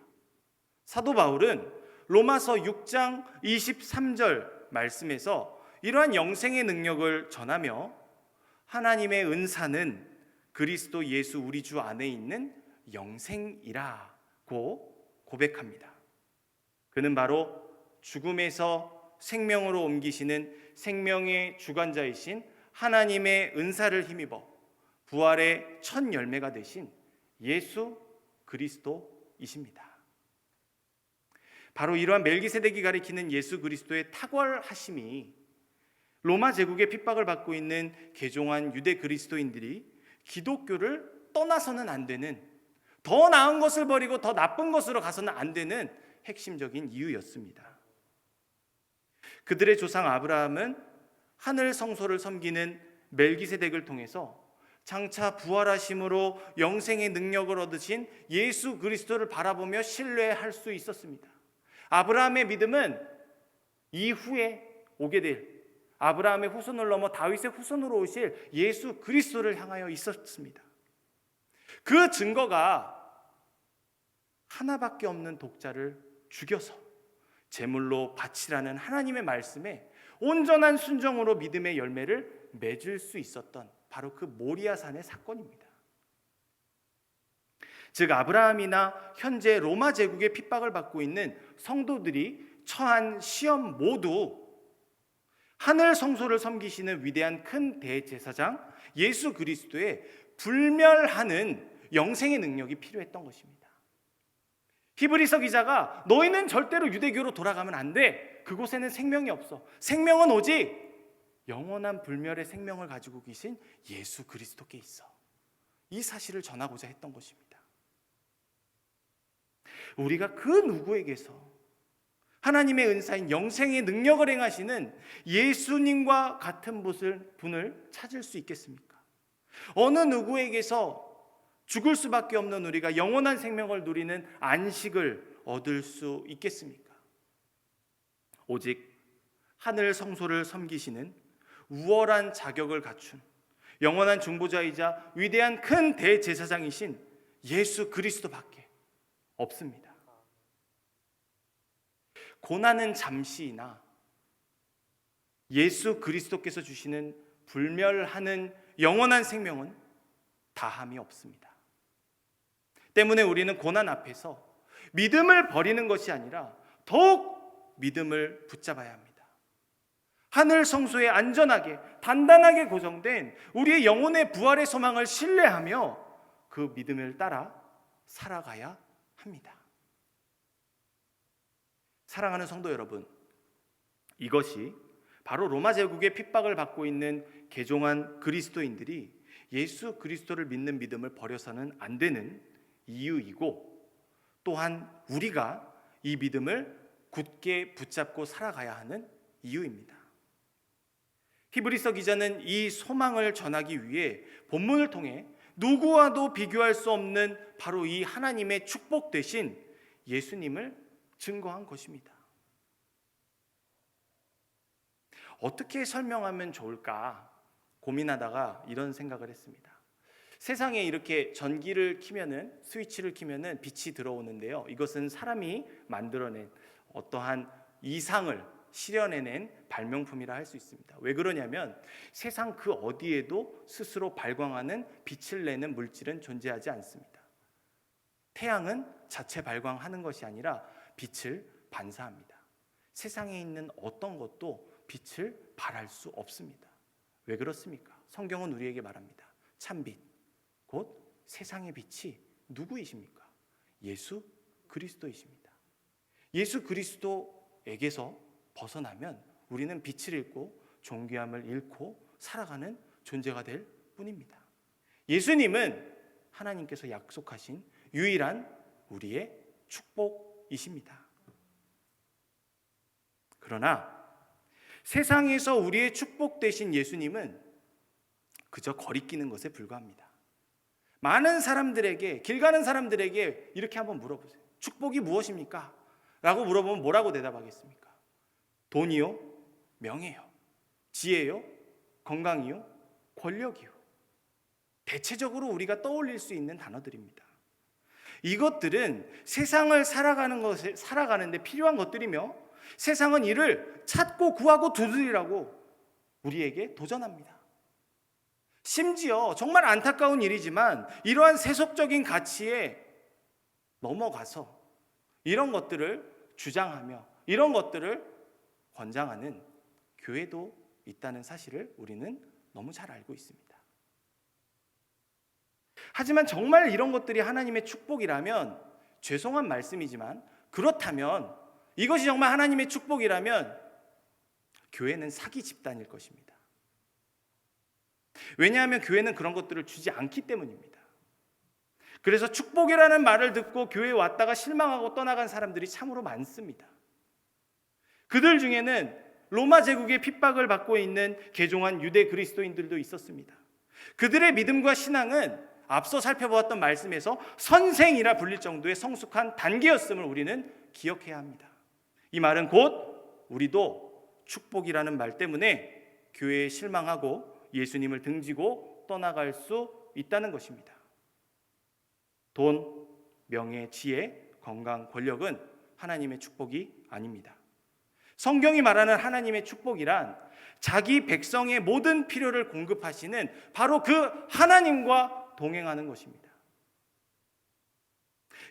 사도 바울은 로마서 6장 23절 말씀에서 이러한 영생의 능력을 전하며 하나님의 은사는 그리스도 예수 우리 주 안에 있는 영생이라고 고백합니다. 그는 바로 죽음에서 생명으로 옮기시는 생명의 주관자이신 하나님의 은사를 힘입어 부활의 첫 열매가 되신 예수 그리스도이십니다. 바로 이러한 멜기세덱이 가리키는 예수 그리스도의 탁월하심이 로마 제국의 핍박을 받고 있는 개종한 유대 그리스도인들이 기독교를 떠나서는 안 되는, 더 나은 것을 버리고 더 나쁜 것으로 가서는 안 되는 핵심적인 이유였습니다. 그들의 조상 아브라함은 하늘 성소를 섬기는 멜기세덱을 통해서 장차 부활하심으로 영생의 능력을 얻으신 예수 그리스도를 바라보며 신뢰할 수 있었습니다. 아브라함의 믿음은 이후에 오게 될 아브라함의 후손을 넘어 다윗의 후손으로 오실 예수 그리스도를 향하여 있었습니다. 그 증거가 하나밖에 없는 독자를 죽여서 제물로 바치라는 하나님의 말씀에 온전한 순종으로 믿음의 열매를 맺을 수 있었던 바로 그 모리아산의 사건입니다. 즉 아브라함이나 현재 로마 제국의 핍박을 받고 있는 성도들이 처한 시험 모두 하늘 성소를 섬기시는 위대한 큰 대제사장 예수 그리스도의 불멸하는 영생의 능력이 필요했던 것입니다. 히브리서 기자가 너희는 절대로 유대교로 돌아가면 안 돼. 그곳에는 생명이 없어. 생명은 오직 영원한 불멸의 생명을 가지고 계신 예수 그리스도께 있어. 이 사실을 전하고자 했던 것입니다. 우리가 그 누구에게서 하나님의 은사인 영생의 능력을 행하시는 예수님과 같은 분을 찾을 수 있겠습니까? 어느 누구에게서 죽을 수밖에 없는 우리가 영원한 생명을 누리는 안식을 얻을 수 있겠습니까? 오직 하늘 성소를 섬기시는 우월한 자격을 갖춘 영원한 중보자이자 위대한 큰 대제사장이신 예수 그리스도밖에 없습니다. 고난은 잠시이나 예수 그리스도께서 주시는 불멸하는 영원한 생명은 다함이 없습니다. 때문에 우리는 고난 앞에서 믿음을 버리는 것이 아니라 더욱 믿음을 붙잡아야 합니다. 하늘 성소에 안전하게 단단하게 고정된 우리의 영혼의 부활의 소망을 신뢰하며 그 믿음을 따라 살아가야 합니다. 사랑하는 성도 여러분, 이것이 바로 로마 제국의 핍박을 받고 있는 개종한 그리스도인들이 예수 그리스도를 믿는 믿음을 버려서는 안 되는 이유이고, 또한 우리가 이 믿음을 굳게 붙잡고 살아가야 하는 이유입니다. 히브리서 기자는 이 소망을 전하기 위해 본문을 통해 누구와도 비교할 수 없는 바로 이 하나님의 축복 대신 예수님을 증거한 것입니다. 어떻게 설명하면 좋을까 고민하다가 이런 생각을 했습니다. 세상에 이렇게 전기를 켜면은, 스위치를 켜면은 빛이 들어오는데요. 이것은 사람이 만들어낸 어떠한 이상을 실현해낸 발명품이라 할 수 있습니다. 왜 그러냐면 세상 그 어디에도 스스로 발광하는 빛을 내는 물질은 존재하지 않습니다. 태양은 자체 발광하는 것이 아니라 빛을 반사합니다. 세상에 있는 어떤 것도 빛을 발할 수 없습니다. 왜 그렇습니까? 성경은 우리에게 말합니다. 참빛, 곧 세상의 빛이 누구이십니까? 예수 그리스도이십니다. 예수 그리스도에게서 벗어나면 우리는 빛을 잃고 존귀함을 잃고 살아가는 존재가 될 뿐입니다. 예수님은 하나님께서 약속하신 유일한 우리의 축복이십니다. 그러나 세상에서 우리의 축복 되신 예수님은 그저 거리끼는 것에 불과합니다. 많은 사람들에게, 길 가는 사람들에게 이렇게 한번 물어보세요. 축복이 무엇입니까? 라고 물어보면 뭐라고 대답하겠습니까? 돈이요? 명예요? 지혜요? 건강이요? 권력이요? 대체적으로 우리가 떠올릴 수 있는 단어들입니다. 이것들은 세상을 살아가는데 필요한 것들이며 세상은 이를 찾고 구하고 두드리라고 우리에게 도전합니다. 심지어 정말 안타까운 일이지만 이러한 세속적인 가치에 넘어가서 이런 것들을 주장하며 이런 것들을 권장하는 교회도 있다는 사실을 우리는 너무 잘 알고 있습니다. 하지만 정말 이런 것들이 하나님의 축복이라면, 죄송한 말씀이지만 그렇다면, 이것이 정말 하나님의 축복이라면 교회는 사기 집단일 것입니다. 왜냐하면 교회는 그런 것들을 주지 않기 때문입니다. 그래서 축복이라는 말을 듣고 교회에 왔다가 실망하고 떠나간 사람들이 참으로 많습니다. 그들 중에는 로마 제국의 핍박을 받고 있는 개종한 유대 그리스도인들도 있었습니다. 그들의 믿음과 신앙은 앞서 살펴보았던 말씀에서 선생이라 불릴 정도의 성숙한 단계였음을 우리는 기억해야 합니다. 이 말은 곧 우리도 축복이라는 말 때문에 교회에 실망하고 예수님을 등지고 떠나갈 수 있다는 것입니다. 돈, 명예, 지혜, 건강, 권력은 하나님의 축복이 아닙니다. 성경이 말하는 하나님의 축복이란 자기 백성의 모든 필요를 공급하시는 바로 그 하나님과 동행하는 것입니다.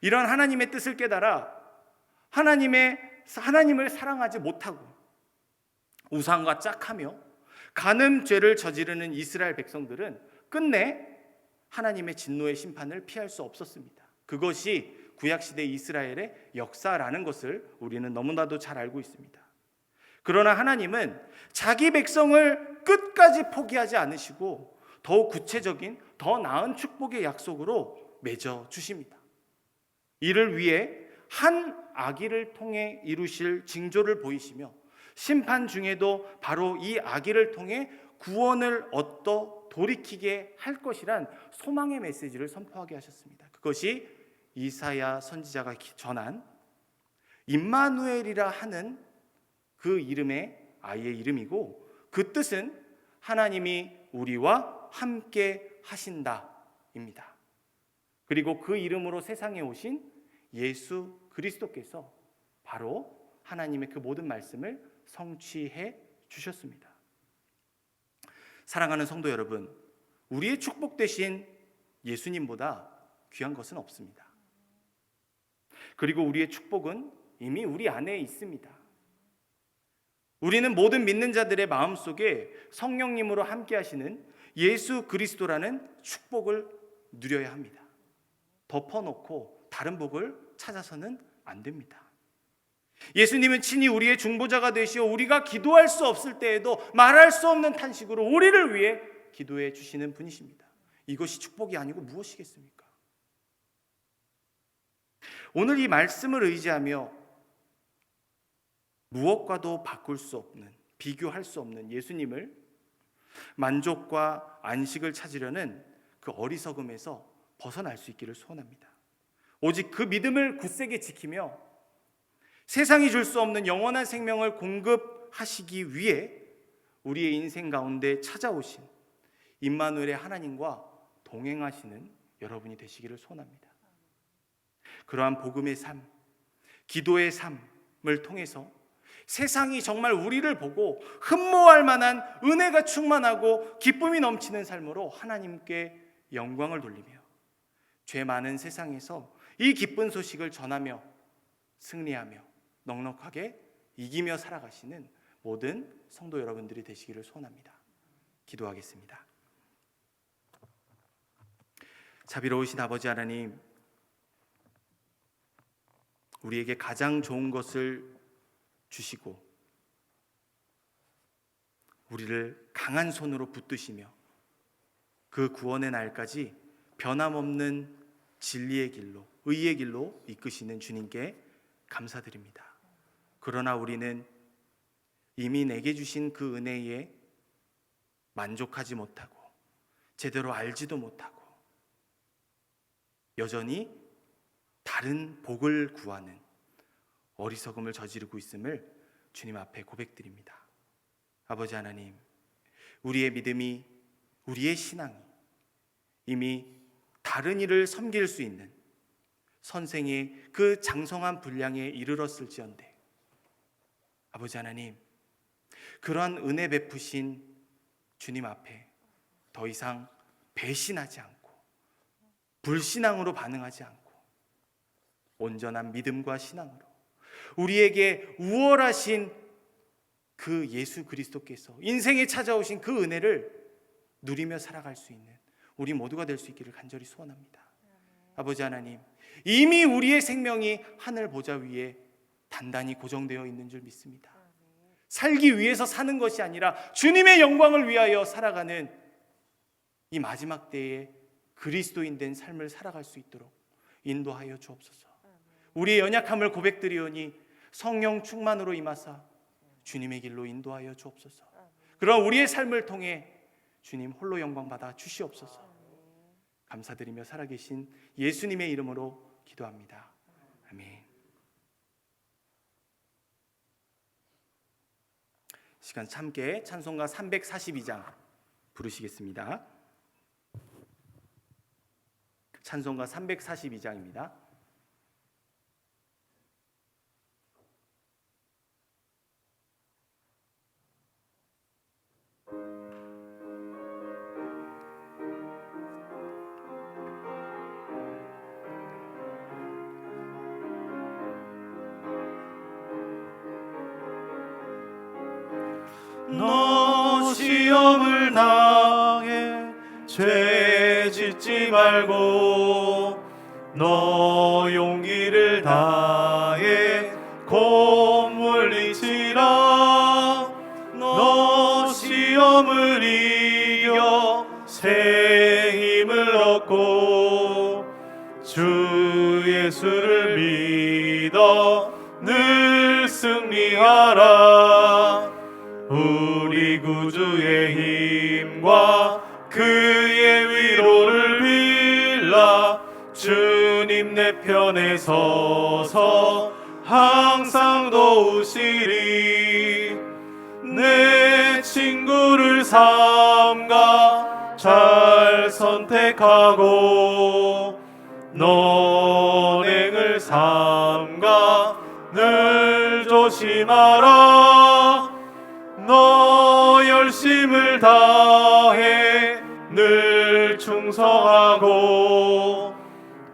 이런 하나님의 뜻을 깨달아 하나님을 사랑하지 못하고 우상과 짝하며 간음죄를 저지르는 이스라엘 백성들은 끝내 하나님의 진노의 심판을 피할 수 없었습니다. 그것이 구약시대 이스라엘의 역사라는 것을 우리는 너무나도 잘 알고 있습니다. 그러나 하나님은 자기 백성을 끝까지 포기하지 않으시고 더욱 구체적인 더 나은 축복의 약속으로 맺어 주십니다. 이를 위해 한 아기를 통해 이루실 징조를 보이시며 심판 중에도 바로 이 아기를 통해 구원을 얻어 돌이키게 할 것이란 소망의 메시지를 선포하게 하셨습니다. 그것이 이사야 선지자가 전한 임마누엘이라 하는 그 이름의 아이의 이름이고, 그 뜻은 하나님이 우리와 함께 하신다입니다. 그리고 그 이름으로 세상에 오신 예수 그리스도께서 바로 하나님의 그 모든 말씀을 성취해 주셨습니다. 사랑하는 성도 여러분, 우리의 축복 대신 예수님보다 귀한 것은 없습니다. 그리고 우리의 축복은 이미 우리 안에 있습니다. 우리는 모든 믿는 자들의 마음속에 성령님으로 함께 하시는 예수 그리스도라는 축복을 누려야 합니다. 덮어놓고 다른 복을 찾아서는 안 됩니다. 예수님은 친히 우리의 중보자가 되시어 우리가 기도할 수 없을 때에도 말할 수 없는 탄식으로 우리를 위해 기도해 주시는 분이십니다. 이것이 축복이 아니고 무엇이겠습니까? 오늘 이 말씀을 의지하며 무엇과도 바꿀 수 없는, 비교할 수 없는 예수님을 만족과 안식을 찾으려는 그 어리석음에서 벗어날 수 있기를 소원합니다. 오직 그 믿음을 굳세게 지키며 세상이 줄 수 없는 영원한 생명을 공급하시기 위해 우리의 인생 가운데 찾아오신 임마누엘의 하나님과 동행하시는 여러분이 되시기를 소원합니다. 그러한 복음의 삶, 기도의 삶을 통해서 세상이 정말 우리를 보고 흠모할 만한 은혜가 충만하고 기쁨이 넘치는 삶으로 하나님께 영광을 돌리며 죄 많은 세상에서 이 기쁜 소식을 전하며 승리하며 넉넉하게 이기며 살아가시는 모든 성도 여러분들이 되시기를 소원합니다. 기도하겠습니다. 자비로우신 아버지 하나님, 우리에게 가장 좋은 것을 주시고 우리를 강한 손으로 붙드시며 그 구원의 날까지 변함없는 진리의 길로, 의의 길로 이끄시는 주님께 감사드립니다. 그러나 우리는 이미 내게 주신 그 은혜에 만족하지 못하고 제대로 알지도 못하고 여전히 다른 복을 구하는 어리석음을 저지르고 있음을 주님 앞에 고백드립니다. 아버지 하나님, 우리의 믿음이, 우리의 신앙이 이미 다른 이를 섬길 수 있는 선생의 그 장성한 분량에 이르렀을지언데 아버지 하나님, 그러한 은혜 베푸신 주님 앞에 더 이상 배신하지 않고 불신앙으로 반응하지 않고 온전한 믿음과 신앙으로 우리에게 우월하신 그 예수 그리스도께서 인생에 찾아오신 그 은혜를 누리며 살아갈 수 있는 우리 모두가 될 수 있기를 간절히 소원합니다. 아버지 하나님, 이미 우리의 생명이 하늘 보좌 위에 단단히 고정되어 있는 줄 믿습니다. 살기 위해서 사는 것이 아니라 주님의 영광을 위하여 살아가는 이 마지막 때에 그리스도인 된 삶을 살아갈 수 있도록 인도하여 주옵소서. 우리의 연약함을 고백드리오니 성령 충만으로 임하사 주님의 길로 인도하여 주옵소서. 그런 우리의 삶을 통해 주님 홀로 영광 받아 주시옵소서. 감사드리며 살아계신 예수님의 이름으로 기도합니다. 아멘. 시간 참게 찬송가 342장 부르시겠습니다. 찬송가 342장입니다. 너 시험을 당해 죄 짓지 말고 너 용기를 다해 곧 물리치라. 너 시험을 이겨 새 힘을 얻고 주 예수를 믿어 늘 승리하라. 우리 구주의 힘과 그의 위로를 빌라. 주님 내 편에 서서 항상 도우시리. 내 친구를 삼가 잘 선택하고 논행을 삼가 늘 조심 잊지 마라. 너 열심을 다해 늘 충성하고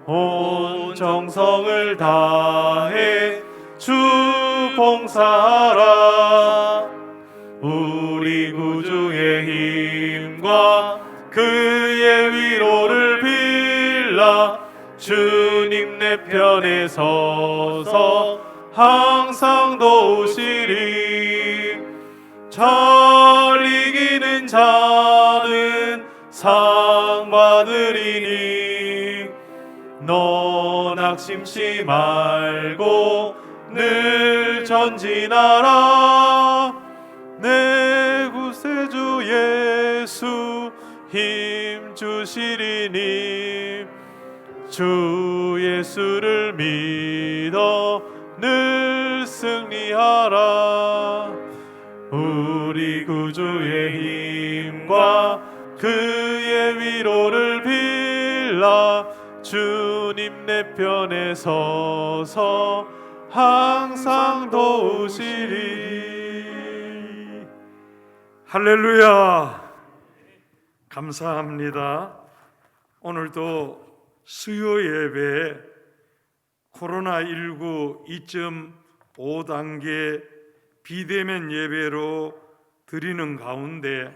온 정성을 다해 주 봉사하라. 우리 구주의 힘과 그의 위로를 빌라. 주님 내 편에 서서 항상 도우시리. 잘 이기는 자는 상 받으리니 너 낙심치 말고 늘 전진하라. 내 구세주 예수 힘 주시리니 주 예수를 믿어 늘 승리하라. 우리 구주의 힘과 그의 위로를 빌라. 주님 내 편에 서서 항상 도우시리. 할렐루야. 감사합니다. 오늘도 수요 예배 코로나19 2.5단계 비대면 예배로 드리는 가운데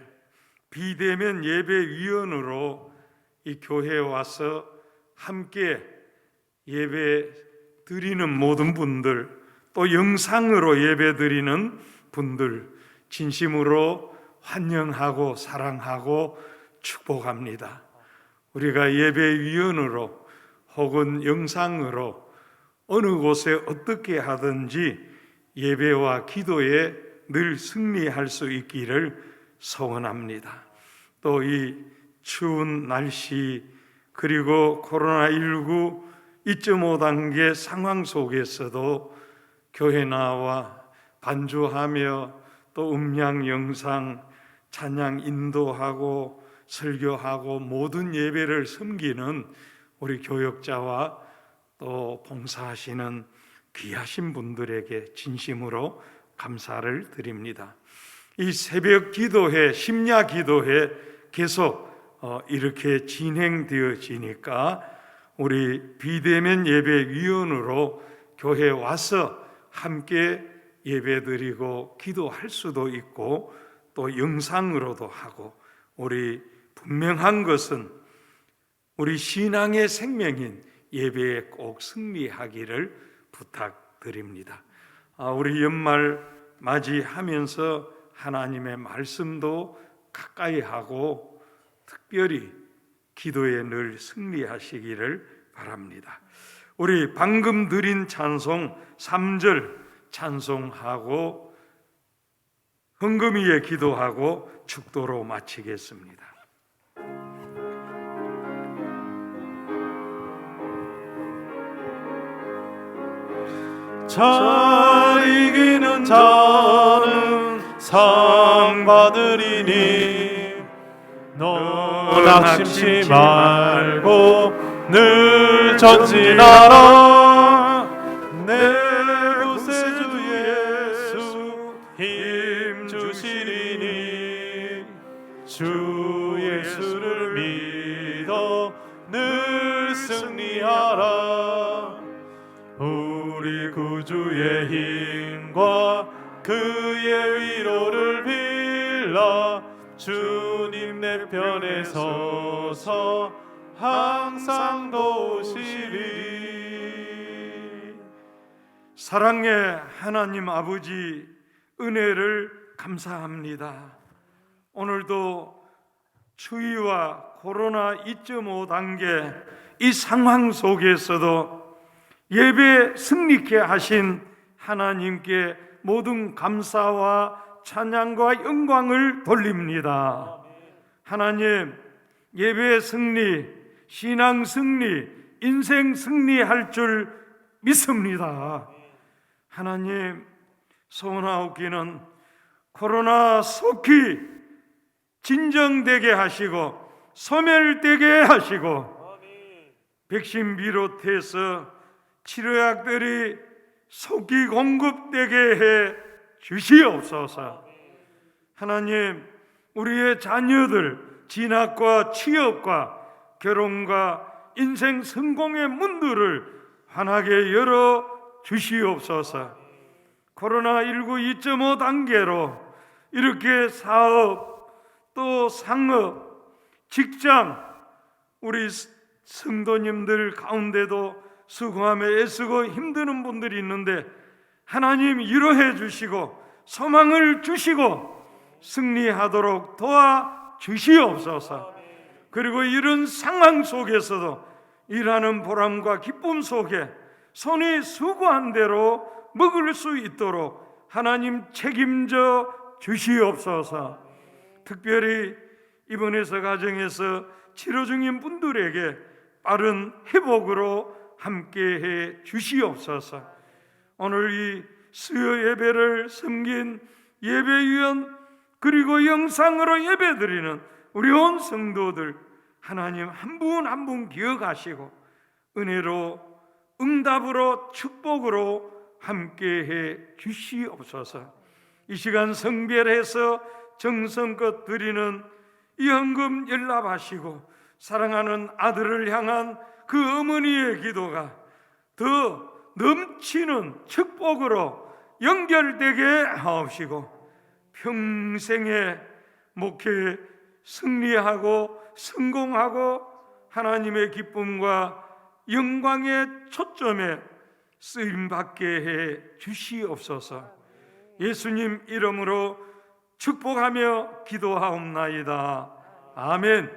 비대면 예배위원으로 이 교회에 와서 함께 예배 드리는 모든 분들, 또 영상으로 예배 드리는 분들 진심으로 환영하고 사랑하고 축복합니다. 우리가 예배위원으로 혹은 영상으로 어느 곳에 어떻게 하든지 예배와 기도에 늘 승리할 수 있기를 소원합니다. 또 이 추운 날씨 그리고 코로나19 2.5단계 상황 속에서도 교회 나와 반주하며 또 음량 영상 찬양 인도하고 설교하고 모든 예배를 섬기는 우리 교역자와 또 봉사하시는 귀하신 분들에게 진심으로 감사를 드립니다. 이 새벽 기도회, 심야 기도회 계속 이렇게 진행되어지니까 우리 비대면 예배위원으로 교회에 와서 함께 예배드리고 기도할 수도 있고 또 영상으로도 하고, 우리 분명한 것은 우리 신앙의 생명인 예배에 꼭 승리하기를 부탁드립니다. 우리 연말 맞이하면서 하나님의 말씀도 가까이 하고 특별히 기도에 늘 승리하시기를 바랍니다. 우리 방금 드린 찬송 3절 찬송하고 헌금위에 기도하고 축도로 마치겠습니다. 잘 이기는 자는 상 받으리니 너 낙심치 말고 늘 전진하라. 내 구세주 예수 힘 주시리니 주 예수를 믿어 늘 승리하라. 우리 구주의 힘과 그의 위로를 빌라. 주님 내 편에 서서 항상 도우시리. 사랑의 하나님 아버지, 은혜를 감사합니다. 오늘도 추위와 코로나 2.5 단계 이 상황 속에서도 예배 승리케 하신 하나님께 모든 감사와 찬양과 영광을 돌립니다. 하나님, 예배 승리, 신앙 승리, 인생 승리할 줄 믿습니다. 하나님, 소원하옵기는 코로나 속히 진정되게 하시고 소멸되게 하시고 백신 비롯해서 치료약들이 속히 공급되게 해 주시옵소서. 하나님, 우리의 자녀들 진학과 취업과 결혼과 인생 성공의 문들을 환하게 열어 주시옵소서. 코로나19 2.5 단계로 이렇게 사업, 또 상업, 직장, 우리 성도님들 가운데도 수고하며 애쓰고 힘드는 분들이 있는데 하나님 위로해 주시고 소망을 주시고 승리하도록 도와 주시옵소서. 그리고 이런 상황 속에서도 일하는 보람과 기쁨 속에 손이 수고한 대로 먹을 수 있도록 하나님 책임져 주시옵소서. 특별히 입원해서 가정에서 치료 중인 분들에게 빠른 회복으로 함께해 주시옵소서. 오늘 이 수요 예배를 섬긴 예배위원 그리고 영상으로 예배드리는 우리 온 성도들 하나님 한 분 한 분 기억하시고 은혜로 응답으로 축복으로 함께해 주시옵소서. 이 시간 성별해서 정성껏 드리는 이 헌금 연락하시고 사랑하는 아들을 향한 그 어머니의 기도가 더 넘치는 축복으로 연결되게 하옵시고 평생의 목회 승리하고 성공하고 하나님의 기쁨과 영광의 초점에 쓰임받게 해 주시옵소서. 예수님 이름으로 축복하며 기도하옵나이다. 아멘.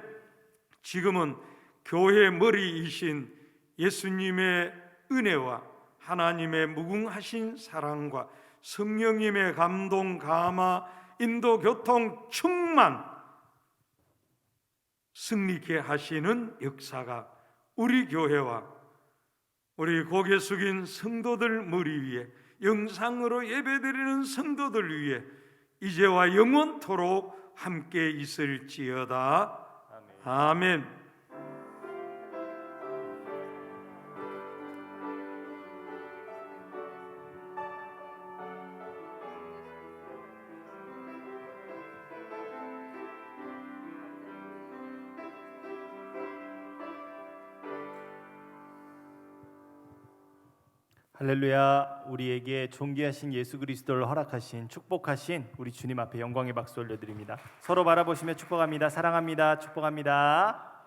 지금은 교회 머리이신 예수님의 은혜와 하나님의 무궁하신 사랑과 성령님의 감동, 감화, 인도, 교통, 충만 승리케 하시는 역사가 우리 교회와 우리 고개 숙인 성도들 머리 위에 영상으로 예배드리는 성도들 위에 이제와 영원토록 함께 있을지어다. 아멘. 할렐루야. 우리에게 존귀하신 예수 그리스도를 허락하신 축복하신 우리 주님 앞에 영광의 박수 올려드립니다. 서로 바라보시며 축복합니다. 사랑합니다. 축복합니다.